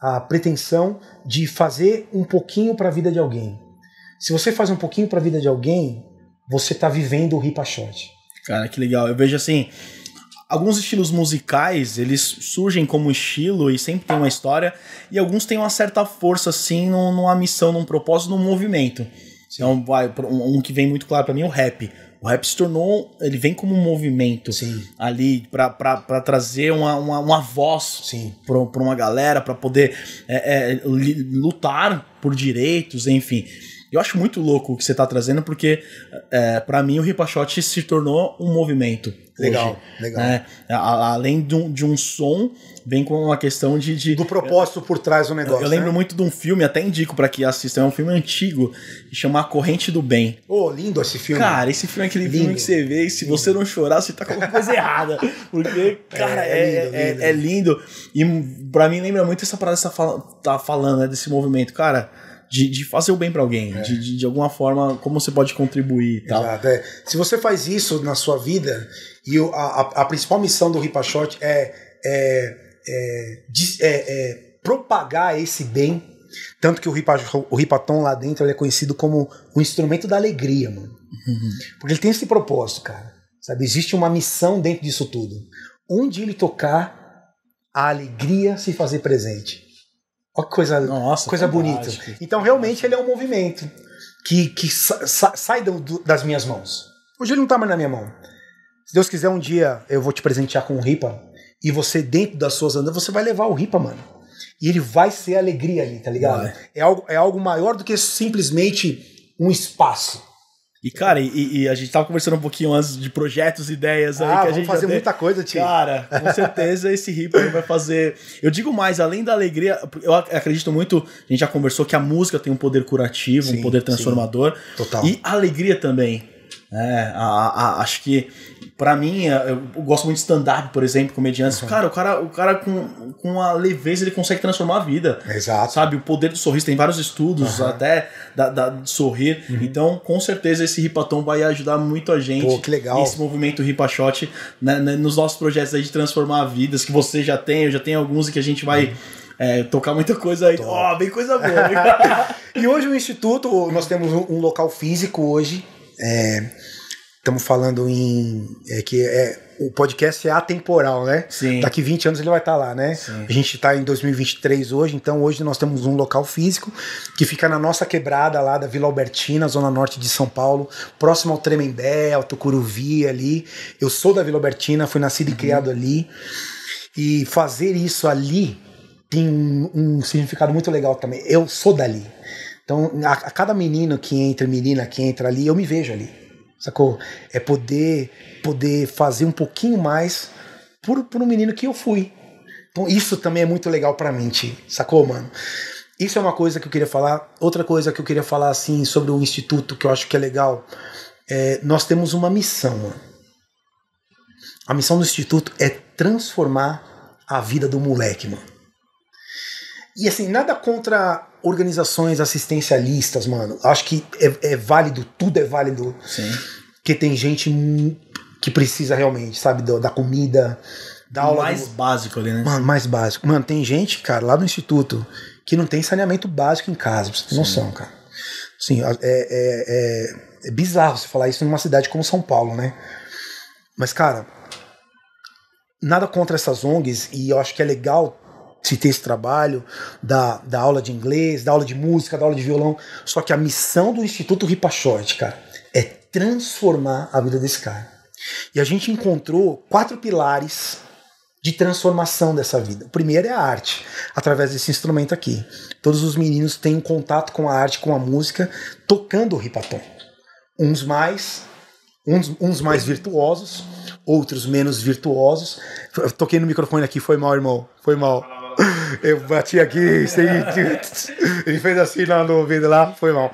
Speaker 2: a pretensão de fazer um pouquinho para a vida de alguém. Se você faz um pouquinho para a vida de alguém, você está vivendo o Ripachote.
Speaker 1: Cara, que legal. Eu vejo assim, alguns estilos musicais, eles surgem como estilo e sempre tem uma história, e alguns têm uma certa força assim numa missão, num propósito, num movimento. Então, um que vem muito claro para mim é o rap. O rap se tornou, ele vem como um movimento.
Speaker 2: Sim.
Speaker 1: Ali pra trazer uma voz pra uma galera, pra poder lutar por direitos, enfim. Eu acho muito louco o que você tá trazendo, porque pra mim o Ripachote se tornou um movimento.
Speaker 2: Legal,
Speaker 1: hoje,
Speaker 2: legal.
Speaker 1: Né? Além de um som, vem com uma questão
Speaker 2: do propósito por trás do negócio.
Speaker 1: Eu lembro muito de um filme, até indico pra que assistam, é um filme antigo, que chama A Corrente do Bem.
Speaker 2: Lindo esse filme.
Speaker 1: Cara, esse filme é aquele filme que você vê, e se você não chorar, você tá com alguma coisa errada. Porque, cara, é lindo. E pra mim lembra muito essa parada que você tá falando, né, desse movimento. Cara, de fazer o bem pra alguém, de alguma forma, como você pode contribuir e tal.
Speaker 2: Exato, Se você faz isso na sua vida, e a principal missão do Ripachote é propagar esse bem, tanto que o Ripaton lá dentro ele é conhecido como o instrumento da alegria, mano. Uhum. Porque ele tem esse propósito, cara. Sabe? Existe uma missão dentro disso tudo. Onde ele tocar, a alegria se fazer presente. Olha que coisa bonita. Então, realmente, ele é um movimento que sai das minhas mãos. Hoje ele não está mais na minha mão. Se Deus quiser, um dia eu vou te presentear com o Ripa, e você, dentro das suas andanças, você vai levar o Ripa, mano. E ele vai ser alegria ali, tá ligado? É algo maior do que simplesmente um espaço.
Speaker 1: E, cara, a gente tava conversando um pouquinho antes de projetos, ideias aí. Que a
Speaker 2: vamos
Speaker 1: gente
Speaker 2: fazer muita coisa, tio.
Speaker 1: Cara, com certeza esse Ripa vai fazer... Eu digo mais, além da alegria, eu acredito muito, a gente já conversou que a música tem um poder curativo, um poder transformador.
Speaker 2: Sim. Total.
Speaker 1: E a alegria também. Acho que, pra mim, eu gosto muito de stand-up, por exemplo, comediantes. Uhum. Cara, o cara com a leveza, ele consegue transformar a vida.
Speaker 2: Exato.
Speaker 1: Sabe, o poder do sorriso, tem vários estudos até de sorrir. Uhum. Então, com certeza, esse Ripaton vai ajudar muito a gente.
Speaker 2: Pô, que legal.
Speaker 1: Esse movimento Ripachote, né, nos nossos projetos aí de transformar vidas, que você já tem, eu já tenho alguns, e que a gente vai... tocar muita coisa aí. Bem coisa boa.
Speaker 2: E hoje o Instituto, nós temos um local físico hoje. Estamos falando que o podcast é atemporal, né?
Speaker 1: Sim.
Speaker 2: Daqui 20 anos ele vai estar lá, né?
Speaker 1: Sim.
Speaker 2: A gente está em 2023 hoje, então hoje nós temos um local físico que fica na nossa quebrada lá da Vila Albertina, zona norte de São Paulo, próximo ao Tremembé, ao Tucuruvi ali. Eu sou da Vila Albertina, fui nascido e criado ali. E fazer isso ali tem um significado muito legal também. Eu sou dali. Então, a cada menina que entra ali, eu me vejo ali, sacou? É poder fazer um pouquinho mais por um menino que eu fui. Então, isso também é muito legal pra mim, sacou, mano? Isso é uma coisa que eu queria falar. Outra coisa que eu queria falar, assim, sobre o Instituto, que eu acho que é legal, nós temos uma missão, mano. A missão do Instituto é transformar a vida do moleque, mano. E assim, nada contra organizações assistencialistas, mano. Acho que é válido, tudo é válido.
Speaker 1: Sim.
Speaker 2: Porque tem gente que precisa realmente, sabe, da comida, da aula.
Speaker 1: Mais básico ali, né?
Speaker 2: Mano, mais básico. Mano, tem gente, cara, lá no Instituto, que não tem saneamento básico em casa, pra você ter noção, cara. Assim, é bizarro você falar isso numa cidade como São Paulo, né? Mas, cara, nada contra essas ONGs, e eu acho que é legal se ter esse trabalho da aula de inglês, da aula de música, da aula de violão. Só que a missão do Instituto Ripa-Shorty, cara, é transformar a vida desse cara. E a gente encontrou 4 pilares de transformação dessa vida. O primeiro é a arte, através desse instrumento aqui. Todos os meninos têm um contato com a arte, com a música, tocando o ripatom. Uns mais virtuosos, outros menos virtuosos. Eu toquei no microfone aqui, foi mal, irmão, foi mal. Eu bati aqui, ele fez assim no ouvido lá, foi mal.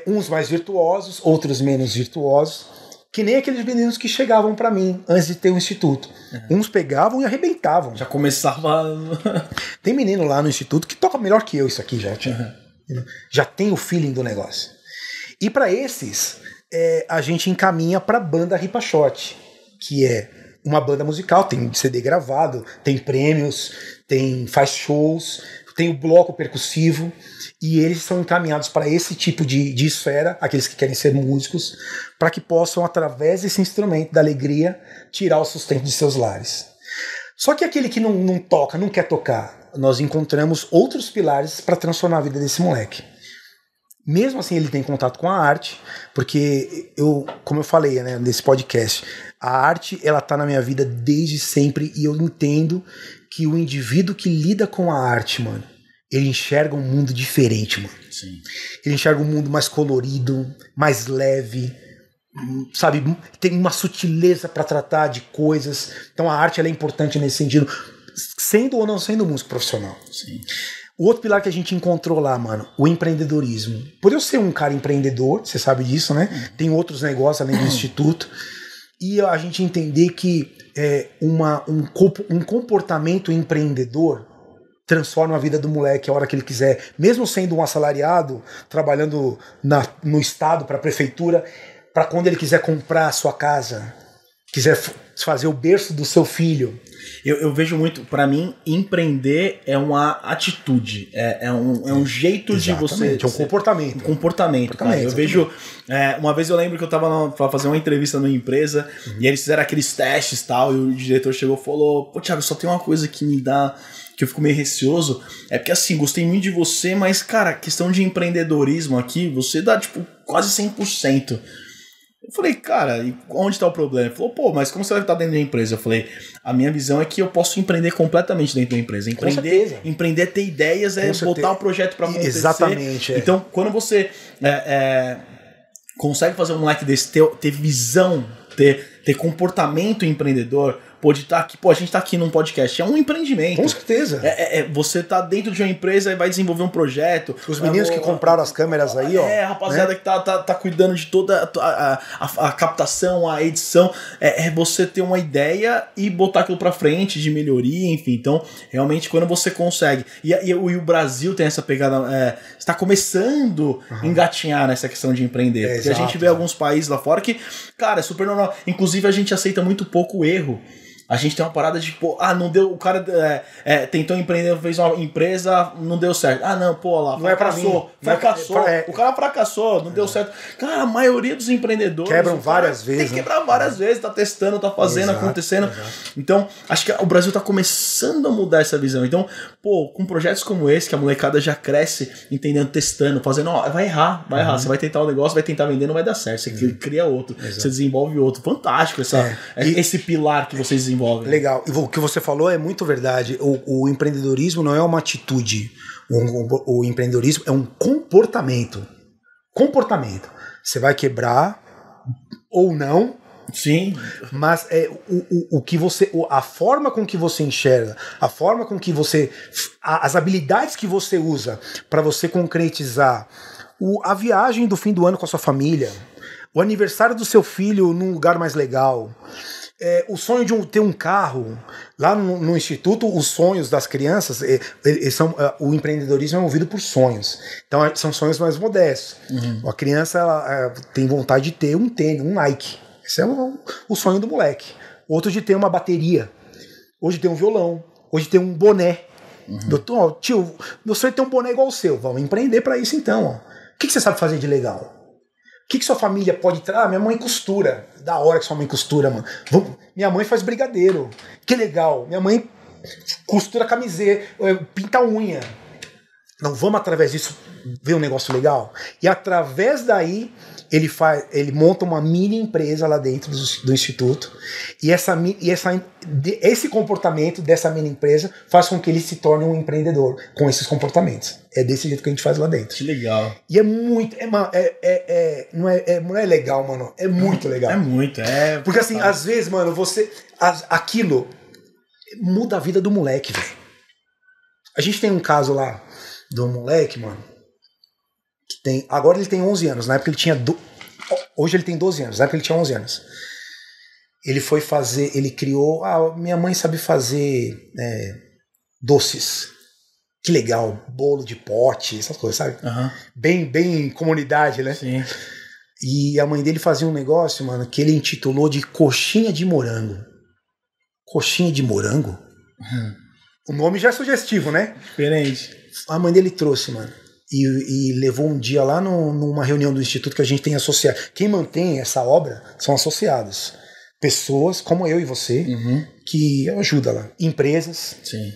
Speaker 2: Uns mais virtuosos, outros menos virtuosos, que nem aqueles meninos que chegavam pra mim antes de ter um instituto. Uns pegavam e arrebentavam.
Speaker 1: Já começava...
Speaker 2: Tem menino lá no instituto que toca melhor que eu isso aqui já. Já tem o feeling do negócio. E pra esses, a gente encaminha pra banda Ripa-Shorty, que é uma banda musical, tem CD gravado, tem prêmios, faz shows, tem o bloco percussivo, e eles são encaminhados para esse tipo de esfera, aqueles que querem ser músicos, para que possam, através desse instrumento da alegria, tirar o sustento de seus lares. Só que aquele que não toca, não quer tocar, nós encontramos outros pilares para transformar a vida desse moleque. Mesmo assim, ele tem contato com a arte, porque como eu falei, né, nesse podcast, a arte, ela tá na minha vida desde sempre, e eu entendo que o indivíduo que lida com a arte, mano, ele enxerga um mundo diferente, mano.
Speaker 1: Sim.
Speaker 2: Ele enxerga um mundo mais colorido, mais leve, sabe? Tem uma sutileza para tratar de coisas. Então a arte, ela é importante nesse sentido, sendo ou não sendo músico profissional.
Speaker 1: Sim.
Speaker 2: O outro pilar que a gente encontrou lá, mano, o empreendedorismo. Por eu ser um cara empreendedor, você sabe disso, né? Tem outros negócios além do instituto. E a gente entender que um comportamento empreendedor transforma a vida do moleque a hora que ele quiser. Mesmo sendo um assalariado, trabalhando no estado, para a prefeitura, para quando ele quiser comprar a sua casa, quiser fazer o berço do seu filho.
Speaker 1: Eu vejo muito, pra mim, empreender é uma atitude, é um jeito
Speaker 2: Exatamente,
Speaker 1: de você...
Speaker 2: é um comportamento.
Speaker 1: Um comportamento, cara. Eu vejo... uma vez eu lembro que eu tava pra fazer uma entrevista numa empresa, e eles fizeram aqueles testes e tal, e o diretor chegou e falou: pô, Thiago, só tem uma coisa que me dá... que eu fico meio receoso, é porque assim, gostei muito de você, mas, cara, questão de empreendedorismo aqui, você dá, tipo, quase 100%. Eu falei, cara, e onde tá o problema? Ele falou, pô, mas como você vai estar dentro da empresa? Eu falei, a minha visão é que eu posso empreender completamente dentro da empresa. Empreender é ter ideias, botar o projeto pra acontecer.
Speaker 2: Exatamente.
Speaker 1: Então, quando você consegue fazer um moleque desse, ter visão, ter comportamento empreendedor, pode estar aqui, a gente tá aqui num podcast, é um empreendimento.
Speaker 2: Com certeza.
Speaker 1: Você tá dentro de uma empresa e vai desenvolver um projeto.
Speaker 2: Os meninos que compraram as câmeras aí, ó.
Speaker 1: Rapaziada, né? Que tá cuidando de toda a captação, a edição. Você ter uma ideia e botar aquilo pra frente de melhoria, enfim. Então, realmente, quando você consegue. E o Brasil tem essa pegada. Está começando a engatinhar nessa questão de empreender. Porque a gente vê alguns países lá fora que, cara, é super normal. Inclusive, a gente aceita muito pouco o erro. A gente tem uma parada de, não deu, o cara tentou empreender, fez uma empresa, não deu certo. Não, lá,
Speaker 2: não fracassou.
Speaker 1: O cara fracassou, não deu certo. Cara, a maioria dos empreendedores...
Speaker 2: Quebram várias vezes.
Speaker 1: Tem que quebrar várias vezes, tá testando, tá fazendo, acontecendo. Então, acho que o Brasil tá começando a mudar essa visão. Então, com projetos como esse, que a molecada já cresce, entendendo, testando, fazendo, vai errar. Você vai tentar um negócio, vai tentar vender, não vai dar certo. Você cria outro, você desenvolve outro. Fantástico esse pilar que vocês desenvolvem.
Speaker 2: Legal. E o que você falou é muito verdade. O empreendedorismo não é uma atitude. O empreendedorismo é um comportamento. Você vai quebrar ou não.
Speaker 1: Sim.
Speaker 2: Mas a forma com que você enxerga, a forma com que você... As habilidades que você usa para você concretizar a viagem do fim do ano com a sua família, o aniversário do seu filho num lugar mais legal, o sonho de ter um carro. Lá no Instituto, os sonhos das crianças, o empreendedorismo é movido por sonhos. Então são sonhos mais modestos. A criança ela tem vontade de ter um tênis, um Nike. Esse é o sonho do moleque. Outro de ter uma bateria. Hoje tem um violão. Hoje tem um boné. Tio, meu sonho é ter um boné igual o seu. Vamos empreender para isso então. Ó. O que você sabe fazer de legal? O que sua família pode trazer? Minha mãe costura. Da hora que sua mãe costura, mano. Minha mãe faz brigadeiro. Que legal. Minha mãe costura camiseta, pinta unha. Não, vamos através disso ver um negócio legal? E através daí, ele monta uma mini empresa lá dentro do Instituto. E esse comportamento dessa mini empresa faz com que ele se torne um empreendedor com esses comportamentos. É desse jeito que a gente faz lá dentro.
Speaker 1: Que legal.
Speaker 2: E é muito. Não é legal, mano. É muito legal.
Speaker 1: É muito,
Speaker 2: Porque assim, às vezes, mano, aquilo muda a vida do moleque, velho. A gente tem um caso lá do moleque, mano. Agora ele tem 11 anos. Na época ele tinha. Hoje ele tem 12 anos. Na época ele tinha 11 anos. Ele foi fazer. Ele criou. Minha mãe sabe fazer doces. Que legal. Bolo de pote, essas coisas, sabe? Bem comunidade, né?
Speaker 1: Sim.
Speaker 2: E a mãe dele fazia um negócio, mano, que ele intitulou de coxinha de morango. Coxinha de morango? O nome já é sugestivo, né?
Speaker 1: Diferente.
Speaker 2: A mãe dele trouxe, mano. E levou um dia lá numa reunião do Instituto que a gente tem associado. Quem mantém essa obra são associados. Pessoas como eu e você, que ajudam lá. Empresas.
Speaker 1: Sim.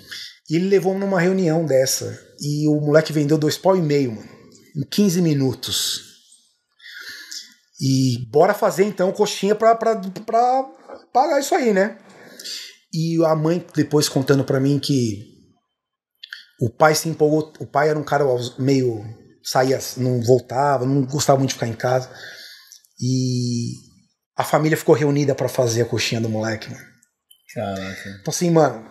Speaker 2: E ele levou numa reunião dessa. E o moleque vendeu 2,5 pau, mano. Em 15 minutos. E bora fazer então coxinha pra pagar isso aí, né? E a mãe depois contando pra mim que o pai se empolgou. O pai era um cara meio... saía, não voltava, não gostava muito de ficar em casa. E a família ficou reunida pra fazer a coxinha do moleque, mano.
Speaker 1: Caraca.
Speaker 2: Então assim, mano,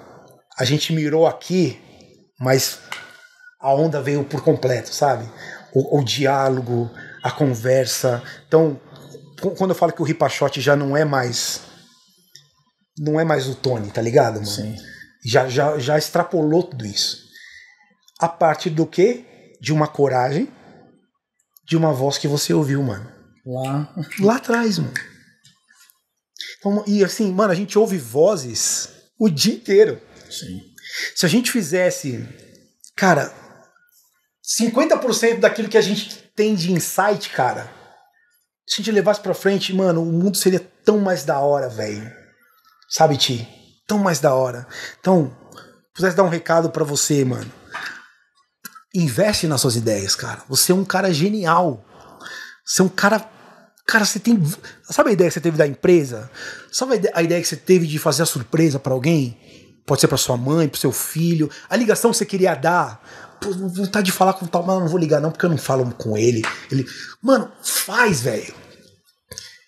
Speaker 2: a gente mirou aqui, mas a onda veio por completo, sabe? O diálogo, a conversa. Então, quando eu falo que o Ripachote já não é mais o Tony, tá ligado, mano?
Speaker 1: Sim.
Speaker 2: Já extrapolou tudo isso. A partir do quê? De uma coragem, de uma voz que você ouviu, mano. Lá atrás, mano. Então, e assim, mano, a gente ouve vozes o dia inteiro.
Speaker 1: Sim.
Speaker 2: Se a gente fizesse, cara, 50% daquilo que a gente tem de insight, cara, se a gente levasse pra frente, mano, o mundo seria tão mais da hora, velho. Sabe, Ti? Tão mais da hora. Então, pudesse dar um recado pra você, mano. Investe nas suas ideias, cara. Você é um cara genial. Você é um cara... Cara, você tem... Sabe a ideia que você teve da empresa? Sabe a ideia que você teve de fazer a surpresa pra alguém? Pode ser pra sua mãe, pro seu filho. A ligação que você queria dar. Pô, vontade de falar com o tal, mas não vou ligar não, porque eu não falo com ele. Mano, faz, velho.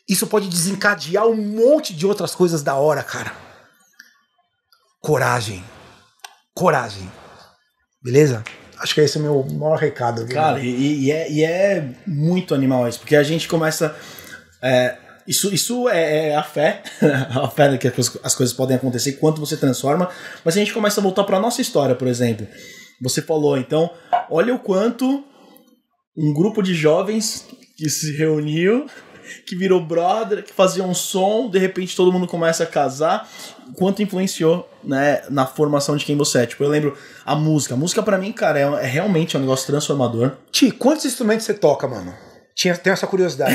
Speaker 2: Isso pode desencadear um monte de outras coisas da hora, cara. Coragem. Coragem. Beleza? Acho que esse é o meu maior recado. Viu?
Speaker 1: Cara, e é muito animal isso, porque a gente começa... Isso é a fé, a fé de que as coisas podem acontecer, quanto você transforma, mas a gente começa a voltar para nossa história, por exemplo. Você falou, então, olha o quanto um grupo de jovens que se reuniu, que virou brother, que fazia um som, de repente todo mundo começa a casar, quanto influenciou, né, na formação de quem você é. Tipo, eu lembro a música pra mim, cara, é realmente um negócio transformador.
Speaker 2: Ti, quantos instrumentos você toca, mano? Tem essa curiosidade.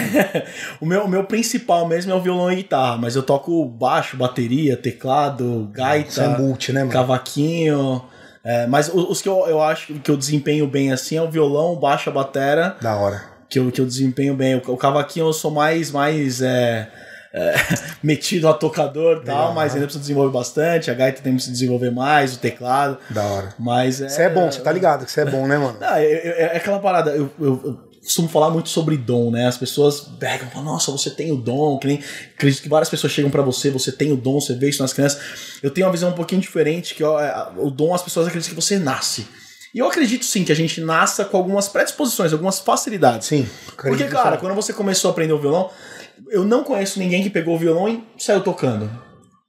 Speaker 1: o meu principal mesmo é o violão e guitarra, mas eu toco baixo, bateria, teclado, gaita,
Speaker 2: isso é multi, né, mano?
Speaker 1: Cavaquinho. Mas os que eu acho que eu desempenho bem assim é o violão, o baixo, a batera.
Speaker 2: Da hora.
Speaker 1: Que eu desempenho bem. O cavaquinho eu sou mais metido a tocador e tal, mas ainda preciso desenvolver bastante. A gaita tem que se desenvolver mais, o teclado.
Speaker 2: Da hora.
Speaker 1: Mas
Speaker 2: você é bom, você tá ligado que você é bom, né, mano?
Speaker 1: Não, é aquela parada, eu costumo falar muito sobre dom, né? As pessoas pegam e falam, nossa, você tem o dom, que nem... Acredito que várias pessoas chegam pra você tem o dom, você vê isso nas crianças. Eu tenho uma visão um pouquinho diferente, que o dom, as pessoas acreditam que você nasce. E eu acredito sim que a gente nasça com algumas predisposições, algumas facilidades.
Speaker 2: Sim.
Speaker 1: Porque, cara, quando você começou a aprender o violão, eu não conheço ninguém que pegou o violão e saiu tocando.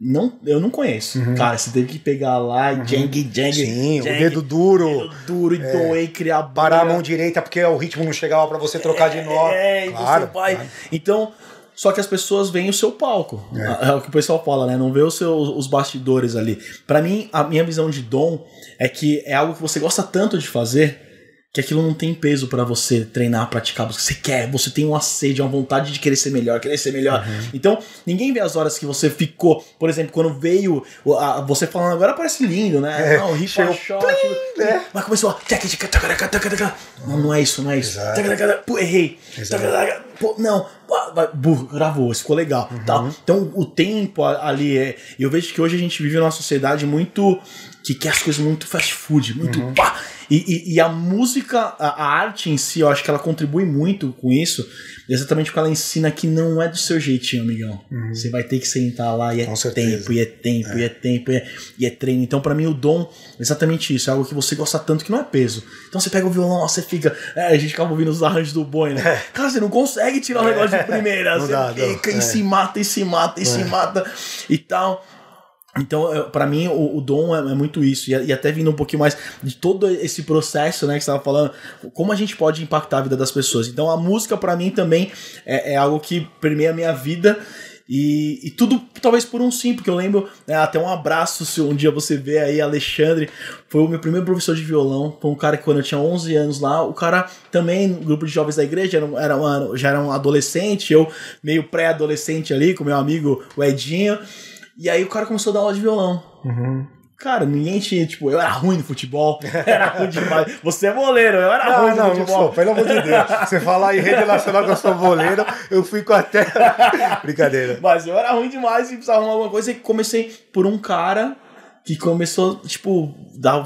Speaker 1: Não, eu não conheço. Cara, você teve que pegar lá e jang.
Speaker 2: Sim, o dedo duro.
Speaker 1: Dedo duro e doer, criar
Speaker 2: parar a mão direita porque o ritmo não chegava pra você trocar de nó.
Speaker 1: Claro, você vai. Claro. Então, só que as pessoas veem o seu palco. É o que o pessoal fala, né? Não vê os bastidores ali. Pra mim, a minha visão de dom é que é algo que você gosta tanto de fazer que aquilo não tem peso pra você treinar, praticar, porque você quer, você tem uma sede, uma vontade de querer ser melhor. Então, ninguém vê as horas que você ficou, por exemplo, quando veio, você falando agora parece lindo, né? Não, hip shot, né? Mas começou, não é isso. Pô, errei. Pô, não, gravou, isso ficou legal. Tal. Então, o tempo ali, eu vejo que hoje a gente vive numa sociedade muito que quer as coisas muito fast food, muito pá. E a música, a arte em si, eu acho que ela contribui muito com isso, exatamente porque ela ensina que não é do seu jeitinho, amigão. Você vai ter que sentar lá e é tempo, e é treino. Então, pra mim, o dom é exatamente isso, é algo que você gosta tanto que não é peso. Então, você pega o violão, você fica... a gente acaba ouvindo os arranjos do Boi, né? Cara, você não consegue tirar o negócio de primeira, você fica e se mata e tal... Então, pra mim, o dom é muito isso. E até vindo um pouquinho mais de todo esse processo, né, que você estava falando, como a gente pode impactar a vida das pessoas. Então, a música, pra mim, também é algo que permeia a minha vida. E tudo, talvez por um sim, porque eu lembro, até um abraço, se um dia você vê aí, Alexandre, foi o meu primeiro professor de violão, foi um cara que quando eu tinha 11 anos lá, o cara também, no grupo de jovens da igreja, já era um adolescente, eu meio pré-adolescente ali, com meu amigo, o Edinho. E aí o cara começou a dar aula de violão. Cara, ninguém tinha, tipo, eu era ruim no futebol, era ruim demais. Você é boleiro, eu era ruim no futebol.
Speaker 2: Não, pelo amor de Deus. Você falar em rede nacional que eu sou boleiro, eu fico até... Brincadeira.
Speaker 1: Mas eu era ruim demais e precisava arrumar alguma coisa e comecei por um cara que começou, tipo,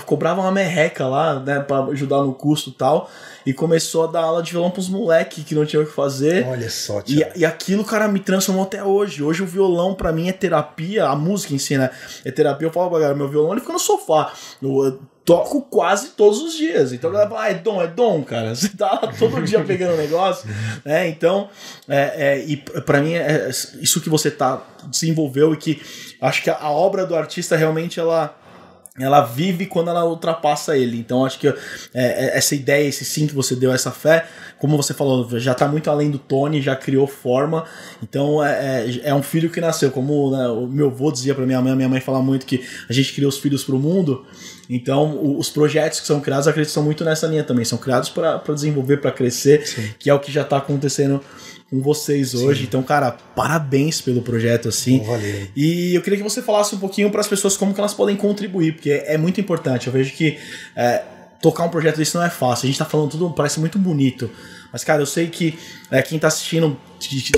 Speaker 1: cobrava uma merreca lá, né, pra ajudar no custo e tal, e começou a dar aula de violão pros moleques que não tinham o que fazer.
Speaker 2: Olha só, Thiago.
Speaker 1: E aquilo, cara, me transformou até hoje. Hoje o violão, pra mim, é terapia, a música em si, né, é terapia. Eu falo pra galera, meu violão, ele fica no sofá. Eu toco quase todos os dias. Então a galera fala, é dom, cara. Você tá todo dia pegando o negócio, né, então, e pra mim, isso que você desenvolveu e que acho que a obra do artista realmente ela vive quando ela ultrapassa ele. Então acho que essa ideia, esse sim que você deu, essa fé, como você falou, já tá muito além do Tony, já criou forma. Então é um filho que nasceu, como, né, o meu avô dizia pra minha mãe fala muito que a gente cria os filhos pro mundo. Então os projetos que são criados, acredito, são muito nessa linha também, são criados para desenvolver, para crescer. Sim. Que é o que já tá acontecendo com vocês hoje. Sim. Então, cara, parabéns pelo projeto, assim.
Speaker 2: Valeu.
Speaker 1: E eu queria que você falasse um pouquinho para as pessoas como que elas podem contribuir, porque é muito importante. Eu vejo que tocar um projeto desse não é fácil. A gente tá falando tudo, parece muito bonito. Mas, cara, eu sei que quem tá assistindo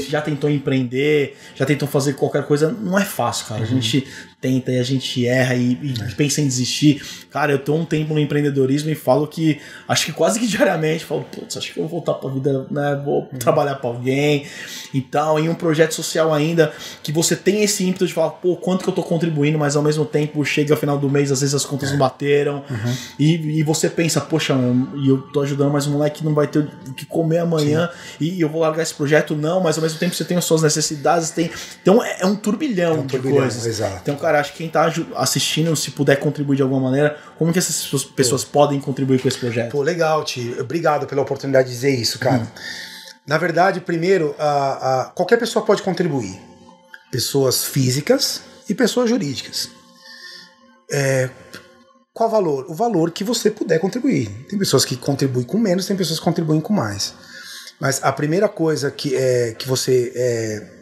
Speaker 1: já tentou empreender, já tentou fazer qualquer coisa, não é fácil, cara. A gente tenta e a gente erra e pensa em desistir. Cara, eu tô um tempo no empreendedorismo e falo que, acho que quase que diariamente, falo, putz, acho que eu vou voltar pra vida, né, vou trabalhar pra alguém e tal, em um projeto social ainda, que você tem esse ímpeto de falar, pô, quanto que eu tô contribuindo, mas ao mesmo tempo chega ao final do mês, às vezes as contas não bateram, e você pensa, poxa, e eu tô ajudando, mas o moleque não vai ter o que comer amanhã, e eu vou largar esse projeto, não, mas ao mesmo tempo você tem as suas necessidades, então é um turbilhão de coisas.
Speaker 2: Exato.
Speaker 1: Então, cara, acho que quem tá assistindo, se puder contribuir de alguma maneira, como que essas pessoas podem contribuir com esse projeto?
Speaker 2: Pô, legal, Ti. Obrigado pela oportunidade de dizer isso, cara. Na verdade, primeiro, qualquer pessoa pode contribuir. Pessoas físicas e pessoas jurídicas. Qual o valor? O valor que você puder contribuir. Tem pessoas que contribuem com menos, tem pessoas que contribuem com mais. Mas a primeira coisa que você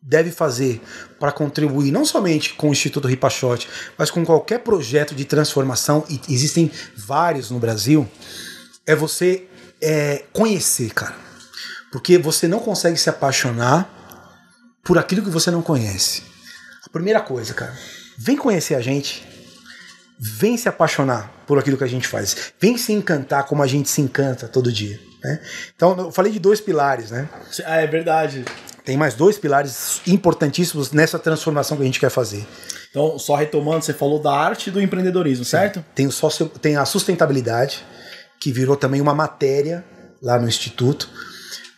Speaker 2: deve fazer para contribuir não somente com o Instituto Ripachote, mas com qualquer projeto de transformação, e existem vários no Brasil, é você conhecer, cara. Porque você não consegue se apaixonar por aquilo que você não conhece. A primeira coisa, cara, vem conhecer a gente, vem se apaixonar por aquilo que a gente faz, vem se encantar como a gente se encanta todo dia. Né? Então, eu falei de 2 pilares, né?
Speaker 1: É verdade.
Speaker 2: Tem mais 2 pilares importantíssimos nessa transformação que a gente quer fazer.
Speaker 1: Então, só retomando, você falou da arte e do empreendedorismo, certo?
Speaker 2: Tem a sustentabilidade, que virou também uma matéria lá no Instituto,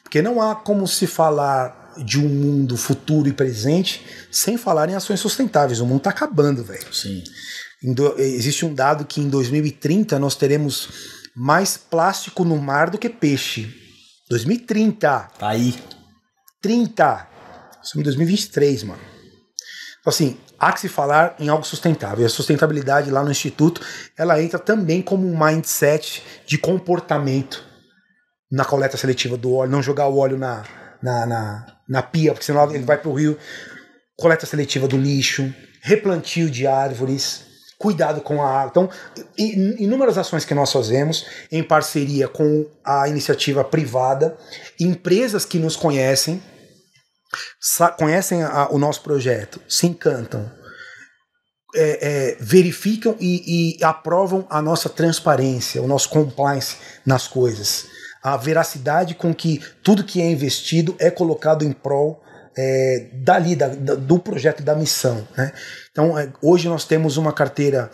Speaker 2: porque não há como se falar de um mundo futuro e presente sem falar em ações sustentáveis. O mundo está acabando, velho.
Speaker 1: Sim.
Speaker 2: Existe um dado que em 2030 nós teremos mais plástico no mar do que peixe. 2030.
Speaker 1: Tá aí.
Speaker 2: 30. Estamos em 2023, mano. Então, assim, há que se falar em algo sustentável. E a sustentabilidade lá no Instituto, ela entra também como um mindset de comportamento na coleta seletiva do óleo. Não jogar o óleo na pia, porque senão ele vai para o rio. Coleta seletiva do lixo, replantio de árvores, cuidado com a água. Então, inúmeras ações que nós fazemos em parceria com a iniciativa privada, empresas que nos conhecem o nosso projeto, se encantam, verificam e aprovam a nossa transparência, o nosso compliance nas coisas, a veracidade com que tudo que é investido é colocado em prol do projeto, da missão, né? Então, hoje nós temos uma carteira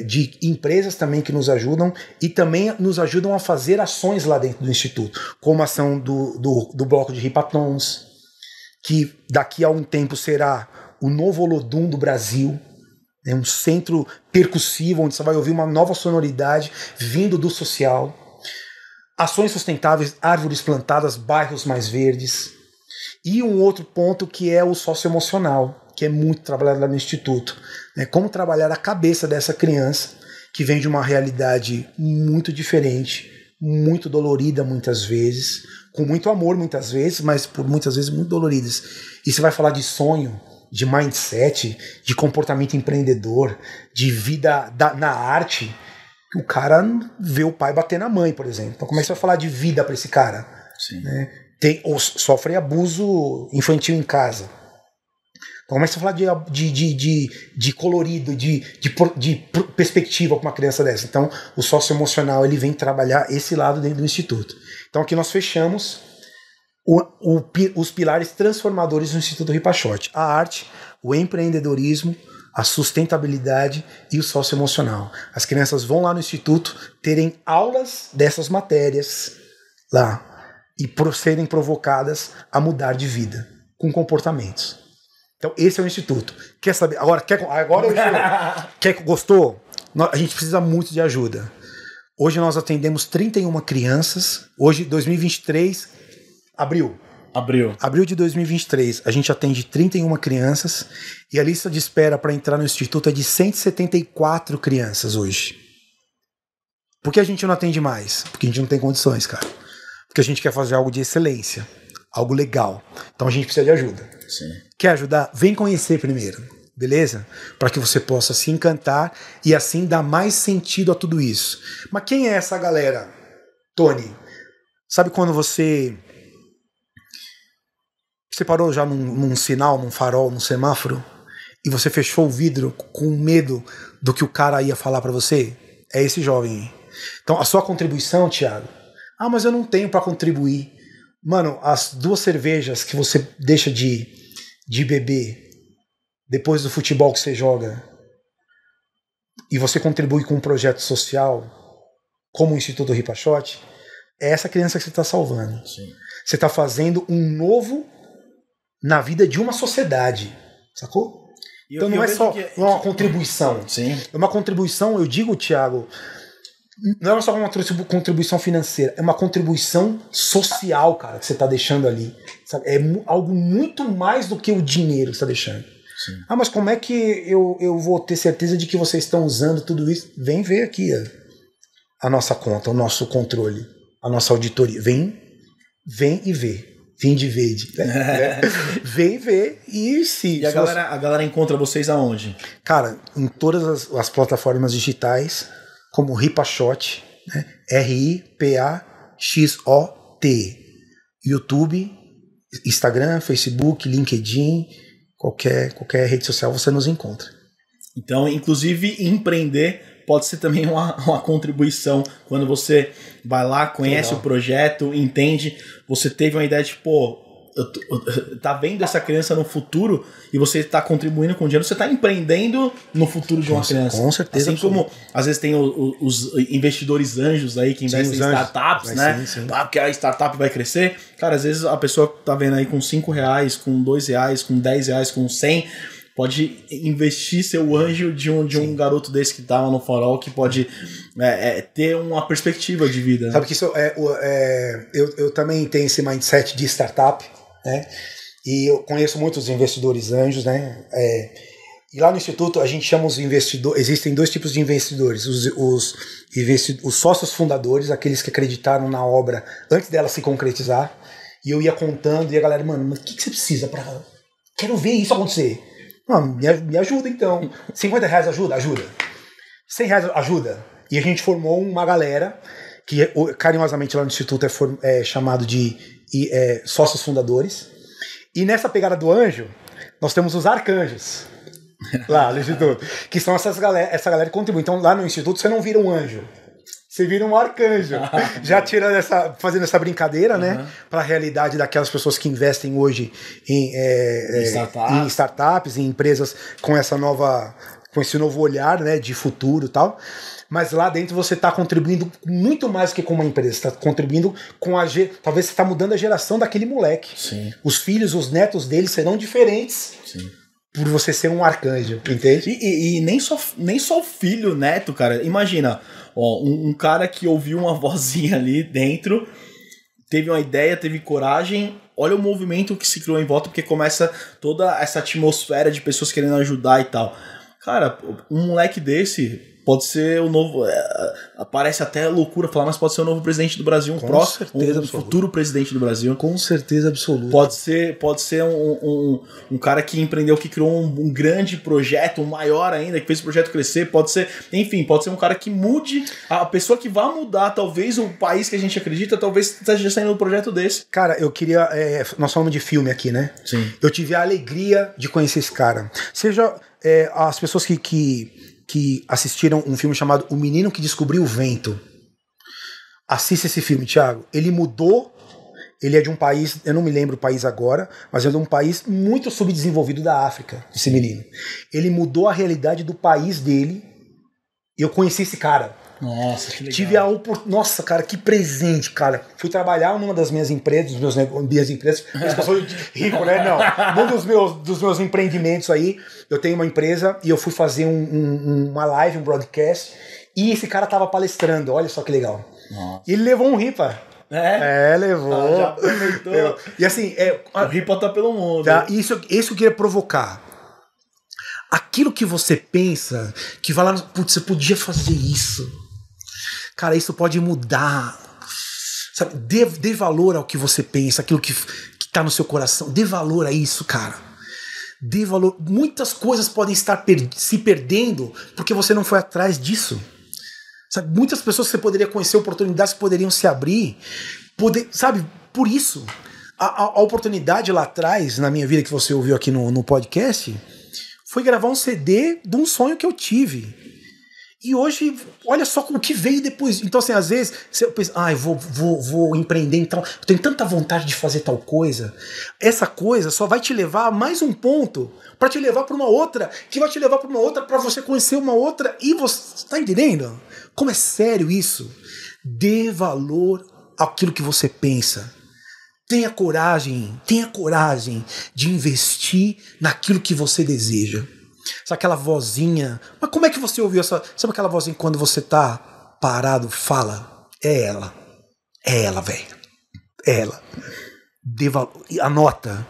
Speaker 2: de empresas também que nos ajudam e também nos ajudam a fazer ações lá dentro do Instituto, como a ação do bloco de Ripatons, que daqui a um tempo será o novo Olodum do Brasil, né? Um centro percussivo onde você vai ouvir uma nova sonoridade vindo do social. Ações sustentáveis, árvores plantadas, bairros mais verdes. E um outro ponto que é o socioemocional, que é muito trabalhado lá no Instituto, né? Como trabalhar a cabeça dessa criança que vem de uma realidade muito diferente, muito dolorida muitas vezes, com muito amor muitas vezes, mas por muitas vezes muito doloridas. E você vai falar de sonho, de mindset, de comportamento empreendedor, de vida na arte, que o cara vê o pai bater na mãe, por exemplo. Então como é que você vai falar de vida para esse cara?
Speaker 1: Sim.
Speaker 2: Né? Ou sofre abuso infantil em casa. Então começa a falar de colorido, de perspectiva com uma criança dessa. Então o socioemocional ele vem trabalhar esse lado dentro do Instituto. Então aqui nós fechamos os pilares transformadores do Instituto Ripachotti. A arte, o empreendedorismo, a sustentabilidade e o socioemocional. As crianças vão lá no Instituto terem aulas dessas matérias lá e serem provocadas a mudar de vida com comportamentos. Então esse é o Instituto. Quer saber? Agora gostou? A gente precisa muito de ajuda. Hoje nós atendemos 31 crianças. Hoje, 2023, abril de 2023, a gente atende 31 crianças e a lista de espera para entrar no Instituto é de 174 crianças hoje. Por que a gente não atende mais? Porque a gente não tem condições, cara. Porque a gente quer fazer algo de excelência, algo legal. Então a gente precisa de ajuda.
Speaker 1: Sim.
Speaker 2: Quer ajudar? Vem conhecer primeiro, beleza? Para que você possa se encantar e assim dar mais sentido a tudo isso. Mas quem é essa galera, Tony? Sabe quando você parou já num sinal, num farol, num semáforo e você fechou o vidro com medo do que o cara ia falar para você? É esse jovem aí. Então a sua contribuição, Thiago, mas eu não tenho para contribuir. Mano, as 2 cervejas que você deixa de beber depois do futebol que você joga e você contribui com um projeto social como o Instituto Ripachotti, é essa criança que você está salvando.
Speaker 1: Sim.
Speaker 2: Você está fazendo um novo na vida de uma sociedade, sacou? Então não é só uma contribuição.
Speaker 1: Sim.
Speaker 2: É uma contribuição, eu digo, Thiago, não é só uma contribuição financeira, é uma contribuição social, cara, que você está deixando ali. Sabe? É algo muito mais do que o dinheiro que você está deixando.
Speaker 1: Sim.
Speaker 2: Mas como é que eu vou ter certeza de que vocês estão usando tudo isso? Vem ver aqui a nossa conta, o nosso controle, a nossa auditoria. Vem e vê. Vim de verde. Né? Vem ver e se...
Speaker 1: E a galera encontra vocês aonde?
Speaker 2: Cara, em todas as plataformas digitais, como Ripachotti, né? RIPAXOT. YouTube, Instagram, Facebook, LinkedIn, qualquer rede social você nos encontra.
Speaker 1: Então, inclusive, empreender pode ser também uma contribuição. Quando você vai lá, conhece o projeto, entende, você teve uma ideia de, tá vendo essa criança no futuro e você tá contribuindo com dinheiro, você tá empreendendo no futuro de uma criança.
Speaker 2: Com certeza.
Speaker 1: Assim como, às vezes, tem os investidores anjos aí que investem em startups, né?
Speaker 2: Sim.
Speaker 1: Porque a startup vai crescer. Cara, às vezes a pessoa tá vendo aí com R$5, com R$2, com R$10, com 100, pode investir seu anjo de um garoto desse que tava no farol, que pode ter uma perspectiva de vida.
Speaker 2: Sabe que isso eu também tenho esse mindset de startup, né? E eu conheço muitos investidores anjos, né? E lá no Instituto a gente chama os investidores. Existem dois tipos de investidores: os sócios fundadores, aqueles que acreditaram na obra antes dela se concretizar. E eu ia contando e a galera, mano, mas o que você precisa para? Quero ver isso acontecer. Não, me ajuda então. R$50 ajuda? Ajuda. R$100 ajuda. E a gente formou uma galera que carinhosamente lá no Instituto é chamado de sócios fundadores. E nessa pegada do anjo, nós temos os arcanjos lá no Instituto, que são essa galera que contribui. Então lá no Instituto você não vira um anjo, você vira um arcanjo. Já tirando fazendo essa brincadeira, né, para a realidade daquelas pessoas que investem hoje em startups, em empresas com esse novo olhar, né, de futuro e tal. Mas lá dentro você está contribuindo muito mais do que com uma empresa. Você está contribuindo com talvez você está mudando a geração daquele moleque.
Speaker 1: Sim.
Speaker 2: Os filhos, os netos dele serão diferentes.
Speaker 1: Sim.
Speaker 2: Por você ser um arcanjo, entende?
Speaker 1: E nem só o filho, neto, cara. Imagina, um cara que ouviu uma vozinha ali dentro, teve uma ideia, teve coragem. Olha o movimento que se criou em volta, porque começa toda essa atmosfera de pessoas querendo ajudar e tal. Cara, um moleque desse pode ser o novo... parece até loucura falar, mas pode ser o novo presidente do Brasil, um futuro presidente do Brasil.
Speaker 2: Com certeza absoluta.
Speaker 1: Pode ser um cara que empreendeu, que criou um grande projeto, um maior ainda, que fez o projeto crescer. Pode ser um cara que mude, a pessoa que vai mudar, talvez, o país que a gente acredita, talvez esteja saindo do projeto desse.
Speaker 2: Cara, eu queria... nós falamos de filme aqui, né?
Speaker 1: Sim.
Speaker 2: Eu tive a alegria de conhecer esse cara. Seja as pessoas que assistiram um filme chamado O Menino que Descobriu o Vento. Assista esse filme, Thiago. Ele mudou. Ele é de um país, eu não me lembro o país agora, mas é de um país muito subdesenvolvido da África, esse menino. Ele mudou a realidade do país dele. E eu conheci esse cara.
Speaker 1: Nossa, que legal.
Speaker 2: Tive a oportunidade. Nossa, cara, que presente, cara. Fui trabalhar numa das minhas empresas, minhas empresas. Eu sou rico, né? Não. Dos meus empreendimentos aí, eu tenho uma empresa e eu fui fazer uma live, um broadcast, e esse cara tava palestrando. Olha só que legal.
Speaker 1: Nossa.
Speaker 2: E ele levou um ripa. Levou.
Speaker 1: Já aproveitou.
Speaker 2: E assim,
Speaker 1: o ripa tá pelo mundo.
Speaker 2: Tá, isso eu queria provocar. Aquilo que você pensa, que vai lá, putz, você podia fazer isso. Cara, isso pode mudar. Sabe? Dê valor ao que você pensa, aquilo que tá no seu coração. Dê valor a isso, cara. Dê valor. Muitas coisas podem estar se perdendo porque você não foi atrás disso. Sabe? Muitas pessoas que você poderia conhecer, oportunidades que poderiam se abrir. Sabe? Por isso, a oportunidade lá atrás, na minha vida, que você ouviu aqui no podcast, foi gravar um CD de um sonho que eu tive. E hoje, olha só o que veio depois. Então, assim, às vezes, você pensa, eu vou empreender, então, eu tenho tanta vontade de fazer tal coisa. Essa coisa só vai te levar a mais um ponto, para te levar para uma outra, que vai te levar para uma outra, para você conhecer uma outra. E você tá entendendo? Como é sério isso? Dê valor àquilo que você pensa. Tenha coragem de investir naquilo que você deseja. Sabe aquela vozinha? Mas como é que você ouviu essa? Sabe aquela vozinha quando você tá parado, fala? É ela, velho. É ela. Anota.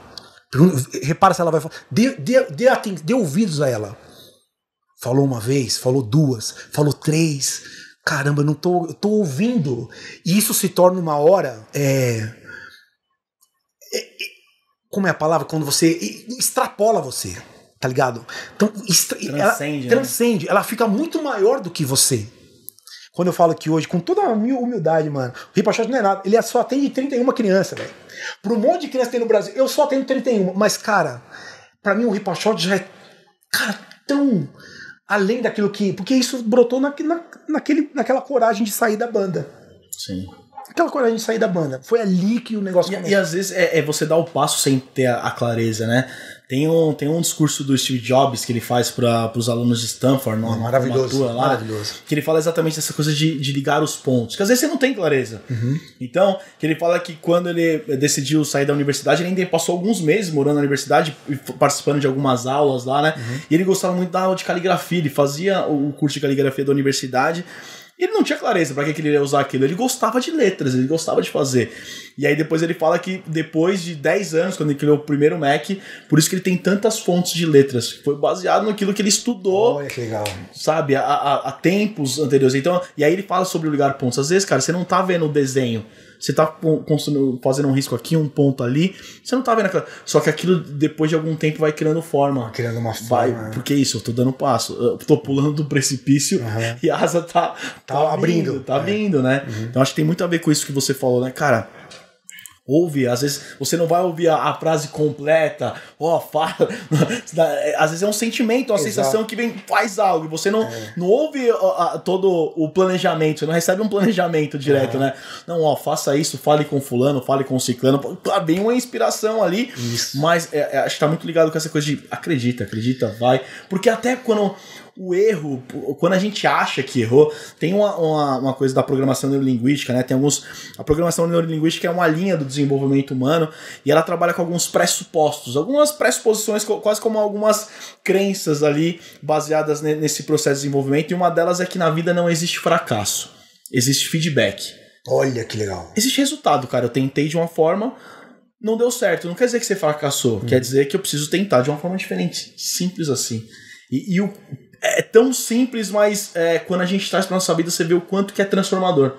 Speaker 2: Repara se ela vai falar. Dê ouvidos a ela. Falou uma vez, falou duas, falou três. Caramba, eu tô ouvindo. E isso se torna uma hora. Como é a palavra? Quando você extrapola você. Tá ligado? Então, transcende. Ela fica muito maior do que você. Quando eu falo que hoje, com toda a minha humildade, mano, o Ripa Shot não é nada. Ele só atende 31 crianças, velho. Para um monte de criança que tem no Brasil, eu só atendo 31. Mas, cara, pra mim o Ripa Shot já é, cara, tão além daquilo que... Porque isso brotou naquela coragem de sair da banda.
Speaker 1: Sim.
Speaker 2: aquela coisa, a gente sair da banda. Foi ali que o negócio começou.
Speaker 1: E às vezes é você dar o passo sem ter a clareza, né? Tem um discurso do Steve Jobs que ele faz para os alunos de Stanford,
Speaker 2: maravilhoso,
Speaker 1: lá,
Speaker 2: maravilhoso.
Speaker 1: Que ele fala exatamente dessa coisa de ligar os pontos, que às vezes você não tem clareza. Então, que ele fala que quando ele decidiu sair da universidade, ele ainda passou alguns meses morando na universidade e participando de algumas aulas lá, né? E ele gostava muito da aula de caligrafia, ele fazia o curso de caligrafia da universidade. E ele não tinha clareza pra que ele ia usar aquilo. Ele gostava de letras, ele gostava de fazer. E aí depois ele fala que depois de 10 anos, quando ele criou o primeiro Mac, por isso que ele tem tantas fontes de letras. Foi baseado naquilo que ele estudou.
Speaker 2: Olha que legal.
Speaker 1: Sabe, há tempos anteriores. Então, e aí ele fala sobre o ligar pontos. Às vezes, cara, você não tá vendo o desenho. Você tá fazendo um risco aqui, um ponto ali. Você não tá vendo aquela... Só que aquilo, depois de algum tempo, vai criando forma.
Speaker 2: Criando uma forma.
Speaker 1: Porque isso, eu tô dando passo. Eu tô pulando do precipício e a asa tá
Speaker 2: abrindo.
Speaker 1: Tá abrindo, né? Então acho que tem muito a ver com isso que você falou, né, cara? Ouve, às vezes você não vai ouvir a frase completa, fala. Às vezes é um sentimento, uma sensação que vem, faz algo. Você não ouve todo o planejamento, você não recebe um planejamento direto, né? Não, faça isso, fale com fulano, fale com ciclano. Vem uma inspiração ali, mas acho que tá muito ligado com essa coisa de acredita, vai. Porque até quando o erro, quando a gente acha que errou, tem uma coisa da programação neurolinguística, né? A programação neurolinguística é uma linha do desenvolvimento humano e ela trabalha com alguns pressupostos, algumas pressuposições, quase como algumas crenças ali baseadas nesse processo de desenvolvimento, e uma delas é que na vida não existe fracasso, existe feedback.
Speaker 2: Olha que legal.
Speaker 1: Existe resultado, cara. Eu tentei de uma forma, não deu certo. Não quer dizer que você fracassou, quer dizer que eu preciso tentar de uma forma diferente. Simples assim. É tão simples, mas quando a gente traz pra nossa vida, você vê o quanto que é transformador.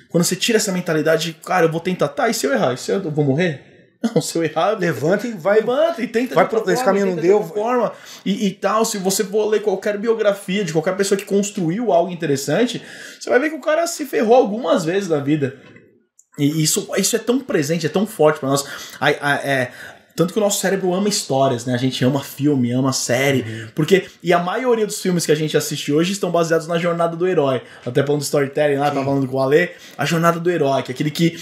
Speaker 1: Quando você tira essa mentalidade, cara, eu vou tentar, e se eu errar? Se eu vou morrer? Não, se eu errar...
Speaker 2: Levanta e
Speaker 1: tenta
Speaker 2: vai pra esse caminho, não deu.
Speaker 1: Forma, e tal, se você for ler qualquer biografia de qualquer pessoa que construiu algo interessante, você vai ver que o cara se ferrou algumas vezes na vida. E isso é tão presente, é tão forte pra nós. Tanto que o nosso cérebro ama histórias, né? A gente ama filme, ama série. E a maioria dos filmes que a gente assiste hoje estão baseados na jornada do herói. Até falando do storytelling lá, tava falando com o Ale. A jornada do herói, que é aquele que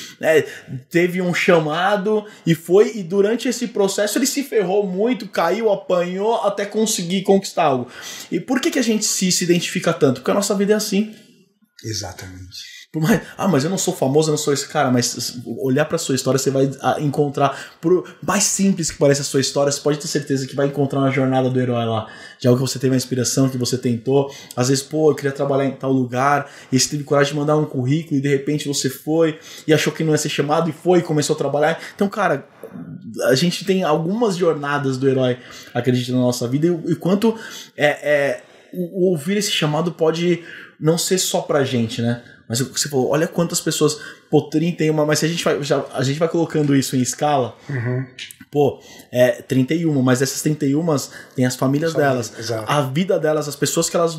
Speaker 1: teve um chamado e durante esse processo ele se ferrou muito, caiu, apanhou até conseguir conquistar algo. E por que a gente se identifica tanto? Porque a nossa vida é assim.
Speaker 2: Exatamente.
Speaker 1: Mas eu não sou famoso, eu não sou esse cara. Mas olhar pra sua história, você vai encontrar, por mais simples que pareça a sua história, você pode ter certeza que vai encontrar uma jornada do herói lá, de algo que você teve uma inspiração, que você tentou. Às vezes, eu queria trabalhar em tal lugar, e você teve coragem de mandar um currículo, e de repente você foi e achou que não ia ser chamado, e foi e começou a trabalhar. Então, cara, a gente tem algumas jornadas do herói, acredito, na nossa vida, e quanto o ouvir esse chamado pode não ser só pra gente, né? Mas você falou, olha quantas pessoas, 31, mas se a gente vai colocando isso em escala, 31, mas essas 31 tem as famílias delas, a vida delas, as pessoas que elas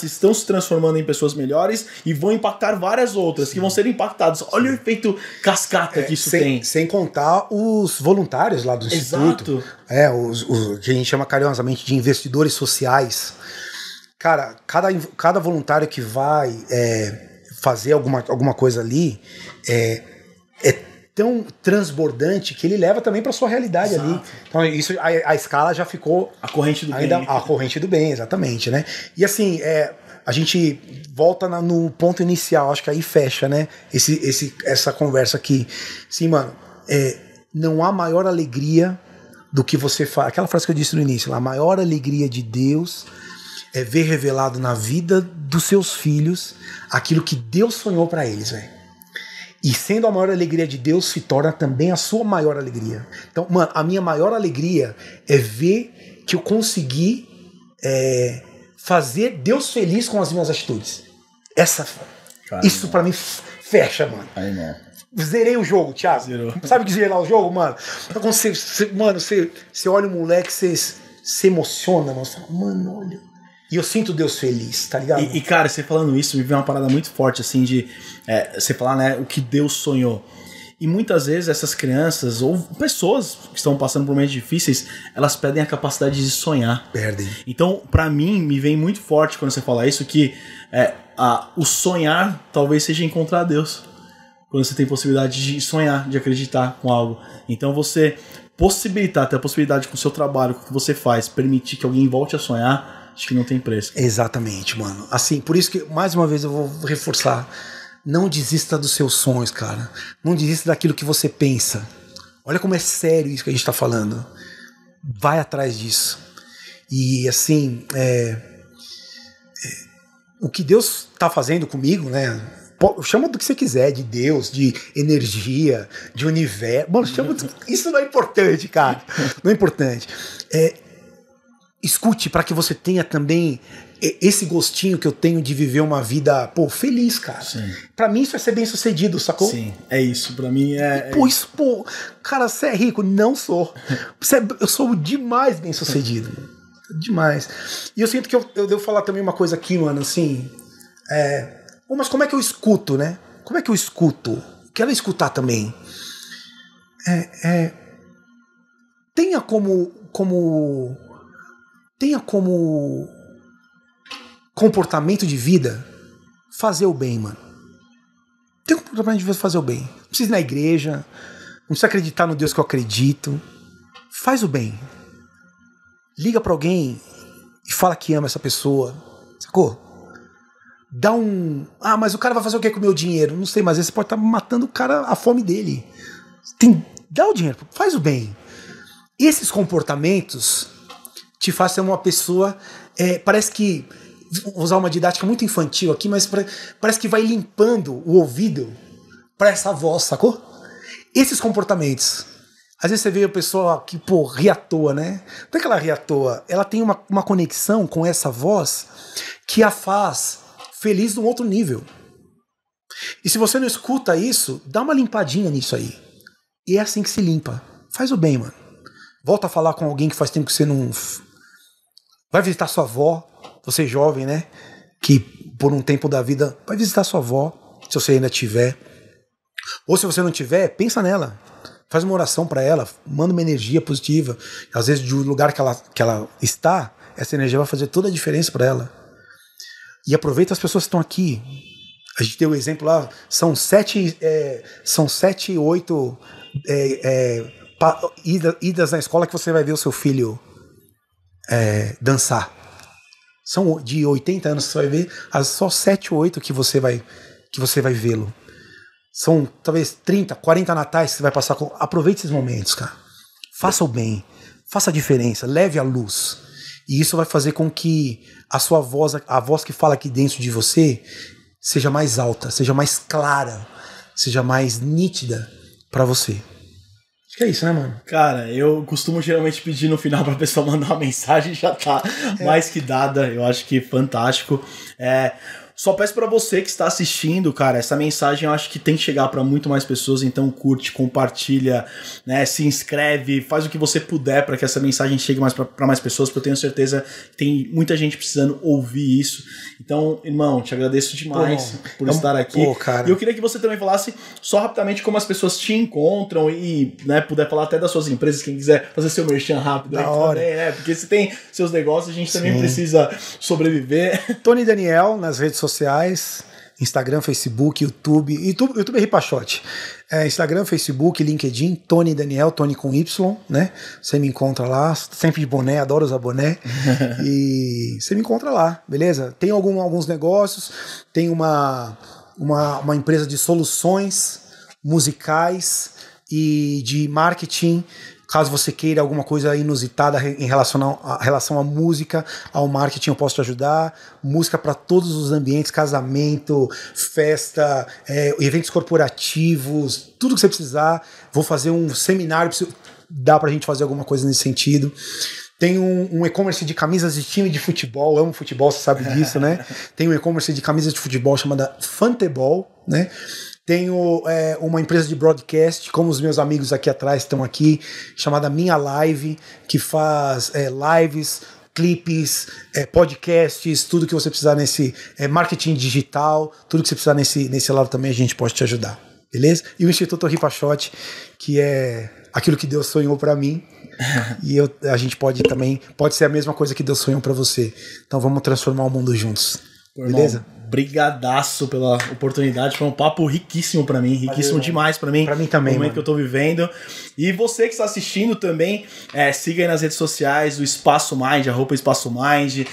Speaker 1: estão se transformando em pessoas melhores e vão impactar várias outras que vão ser impactadas. Olha o efeito cascata que isso tem.
Speaker 2: Sem contar os voluntários lá do Instituto. Os que a gente chama carinhosamente de investidores sociais. Cara, cada voluntário que vai fazer alguma coisa ali é tão transbordante que ele leva também para sua realidade ali. Então isso, a escala já ficou...
Speaker 1: A corrente do bem.
Speaker 2: A corrente do bem, exatamente, né? E assim, a gente volta no ponto inicial, acho que aí fecha, né? Essa conversa aqui. Sim, mano, não há maior alegria do que você faz. Aquela frase que eu disse no início, a maior alegria de Deus é ver revelado na vida dos seus filhos aquilo que Deus sonhou para eles, velho. E sendo a maior alegria de Deus, se torna também a sua maior alegria. Então, mano, a minha maior alegria é ver que eu consegui fazer Deus feliz com as minhas atitudes. Isso para mim fecha, mano.
Speaker 1: Aí não.
Speaker 2: Zerei o jogo, Thiago.
Speaker 1: Zerou.
Speaker 2: Sabe que zerar o jogo, mano? Quando você olha o moleque, você se emociona, mano. Você fala, mano, olha... E eu sinto Deus feliz, tá ligado?
Speaker 1: E cara, você falando isso, me veio uma parada muito forte, assim, de você falar, né, o que Deus sonhou. E muitas vezes essas crianças, ou pessoas que estão passando por momentos difíceis, elas perdem a capacidade de sonhar.
Speaker 2: Perdem.
Speaker 1: Então, pra mim, me vem muito forte quando você fala isso, que o sonhar talvez seja encontrar Deus. quando você tem possibilidade de sonhar, de acreditar com algo. Então você possibilitar, ter a possibilidade com o seu trabalho, com o que você faz, permitir que alguém volte a sonhar, acho que não tem preço.
Speaker 2: Exatamente, mano. Assim, por isso que, mais uma vez, eu vou reforçar. Não desista dos seus sonhos, cara. Não desista daquilo que você pensa. Olha como é sério isso que a gente tá falando. Vai atrás disso. E, assim, o que Deus tá fazendo comigo, né? Chama do que você quiser, de Deus, de energia, de universo. Mano, chama isso não é importante, cara. Não é importante. Escute para que você tenha também esse gostinho que eu tenho de viver uma vida, feliz, cara.
Speaker 1: Sim.
Speaker 2: Pra mim isso é ser bem sucedido, sacou?
Speaker 1: Sim, é isso. Pra mim
Speaker 2: Cara, você é rico? Não sou. Eu sou demais bem sucedido. Demais. E eu sinto que eu devo falar também uma coisa aqui, mano, assim... mas como é que eu escuto, né? Como é que eu escuto? Quero escutar também. Tenha como comportamento de vida fazer o bem, mano. Tem um comportamento de vida fazer o bem. Não precisa ir na igreja, não precisa acreditar no Deus que eu acredito. Faz o bem. Liga pra alguém e fala que ama essa pessoa. Sacou? Dá mas o cara vai fazer o que com o meu dinheiro? Não sei, mas você pode estar matando o cara, a fome dele. Dá o dinheiro, faz o bem. Esses comportamentos te fazem ser uma pessoa, parece que, vou usar uma didática muito infantil aqui, mas parece que vai limpando o ouvido para essa voz, sacou? Esses comportamentos. Às vezes você vê a pessoa que, ri à toa, né? Não é que ela ri à toa, ela tem uma conexão com essa voz que a faz feliz num outro nível. E se você não escuta isso, dá uma limpadinha nisso aí. E é assim que se limpa. Faz o bem, mano. Volta a falar com alguém que faz tempo que você não... Vai visitar sua avó, você jovem, né? Que por um tempo da vida, vai visitar sua avó, se você ainda tiver. Ou se você não tiver, pensa nela. Faz uma oração pra ela, manda uma energia positiva. Às vezes, do lugar que ela está, essa energia vai fazer toda a diferença pra ela. E aproveita as pessoas que estão aqui. A gente deu o exemplo lá, são 7, 8 idas na escola que você vai ver o seu filho dançar. São de 80 anos que você vai ver, só 7 ou 8 que você vai vê-lo. São talvez 30, 40 natais que você vai passar com... Aproveite esses momentos, cara. Faça o bem, faça a diferença, leve a luz. E isso vai fazer com que a sua voz, a voz que fala aqui dentro de você, seja mais alta, seja mais clara, seja mais nítida pra você. Acho que é isso, né, mano?
Speaker 1: Cara, eu costumo geralmente pedir no final pra pessoa mandar uma mensagem, já tá mais que dada. Eu acho que fantástico. Só peço pra você que está assistindo, cara, essa mensagem eu acho que tem que chegar pra muito mais pessoas, então curte, compartilha, né, se inscreve, faz o que você puder pra que essa mensagem chegue mais pra mais pessoas, porque eu tenho certeza que tem muita gente precisando ouvir isso. Então, irmão, te agradeço demais por estar aqui.
Speaker 2: Cara.
Speaker 1: E eu queria que você também falasse só rapidamente como as pessoas te encontram e, né, puder falar até das suas empresas, quem quiser fazer seu merchan rápido aí também, né, porque se tem seus negócios, a gente também precisa sobreviver.
Speaker 2: Tony Daniel nas redes sociais, Instagram, Facebook, YouTube é Ripachote. Instagram, Facebook, LinkedIn, Tony Daniel, Tony com Y, né? Você me encontra lá, sempre de boné, adoro usar boné. E você me encontra lá, beleza? Tem alguns negócios, tem uma empresa de soluções musicais e de marketing. Caso você queira alguma coisa inusitada em relação à música, ao marketing, eu posso te ajudar. Música para todos os ambientes, casamento, festa, eventos corporativos, tudo que você precisar. Vou fazer um seminário, dá pra gente fazer alguma coisa nesse sentido. Tem um e-commerce de camisas de time de futebol, amo futebol, você sabe disso, né? Tem um e-commerce de camisas de futebol chamada Fantebol, né? Tenho uma empresa de broadcast, como os meus amigos aqui atrás estão aqui, chamada Minha Live, que faz lives, clipes, podcasts, tudo que você precisar nesse marketing digital, tudo que você precisar nesse lado também a gente pode te ajudar, beleza? E o Instituto Ripachote, que é aquilo que Deus sonhou para mim, e a gente pode ser a mesma coisa que Deus sonhou para você. Então vamos transformar o mundo juntos, beleza?
Speaker 1: brigadaço pela oportunidade. Foi um papo riquíssimo pra mim, riquíssimo demais pra mim.
Speaker 2: Pra mim também,
Speaker 1: no momento
Speaker 2: mano.
Speaker 1: que eu tô vivendo. E você que está assistindo também, siga aí nas redes sociais o Espaço Mind, @Espaço Mind,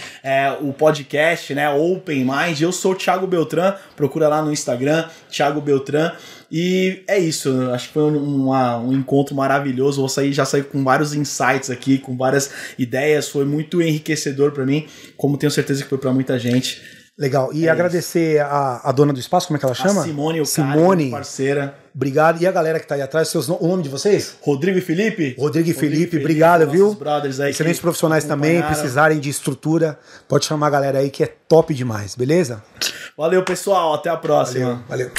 Speaker 1: o podcast, né, Open Mind. Eu sou o Thiago Beltran, procura lá no Instagram, Thiago Beltran. E é isso, acho que foi um encontro maravilhoso. Já saí com vários insights aqui, com várias ideias. Foi muito enriquecedor pra mim, como tenho certeza que foi pra muita gente.
Speaker 2: Legal. E agradecer a dona do espaço, como é que ela chama?
Speaker 1: A Simone,
Speaker 2: Simone,
Speaker 1: parceira.
Speaker 2: Obrigado. E a galera que tá aí atrás, o nome de vocês?
Speaker 1: Rodrigo e Felipe?
Speaker 2: Rodrigo e Felipe, obrigado, viu?
Speaker 1: Brothers aí,
Speaker 2: excelentes profissionais também, precisarem de estrutura, pode chamar a galera aí que é top demais, beleza?
Speaker 1: Valeu, pessoal. Até a próxima.
Speaker 2: Valeu.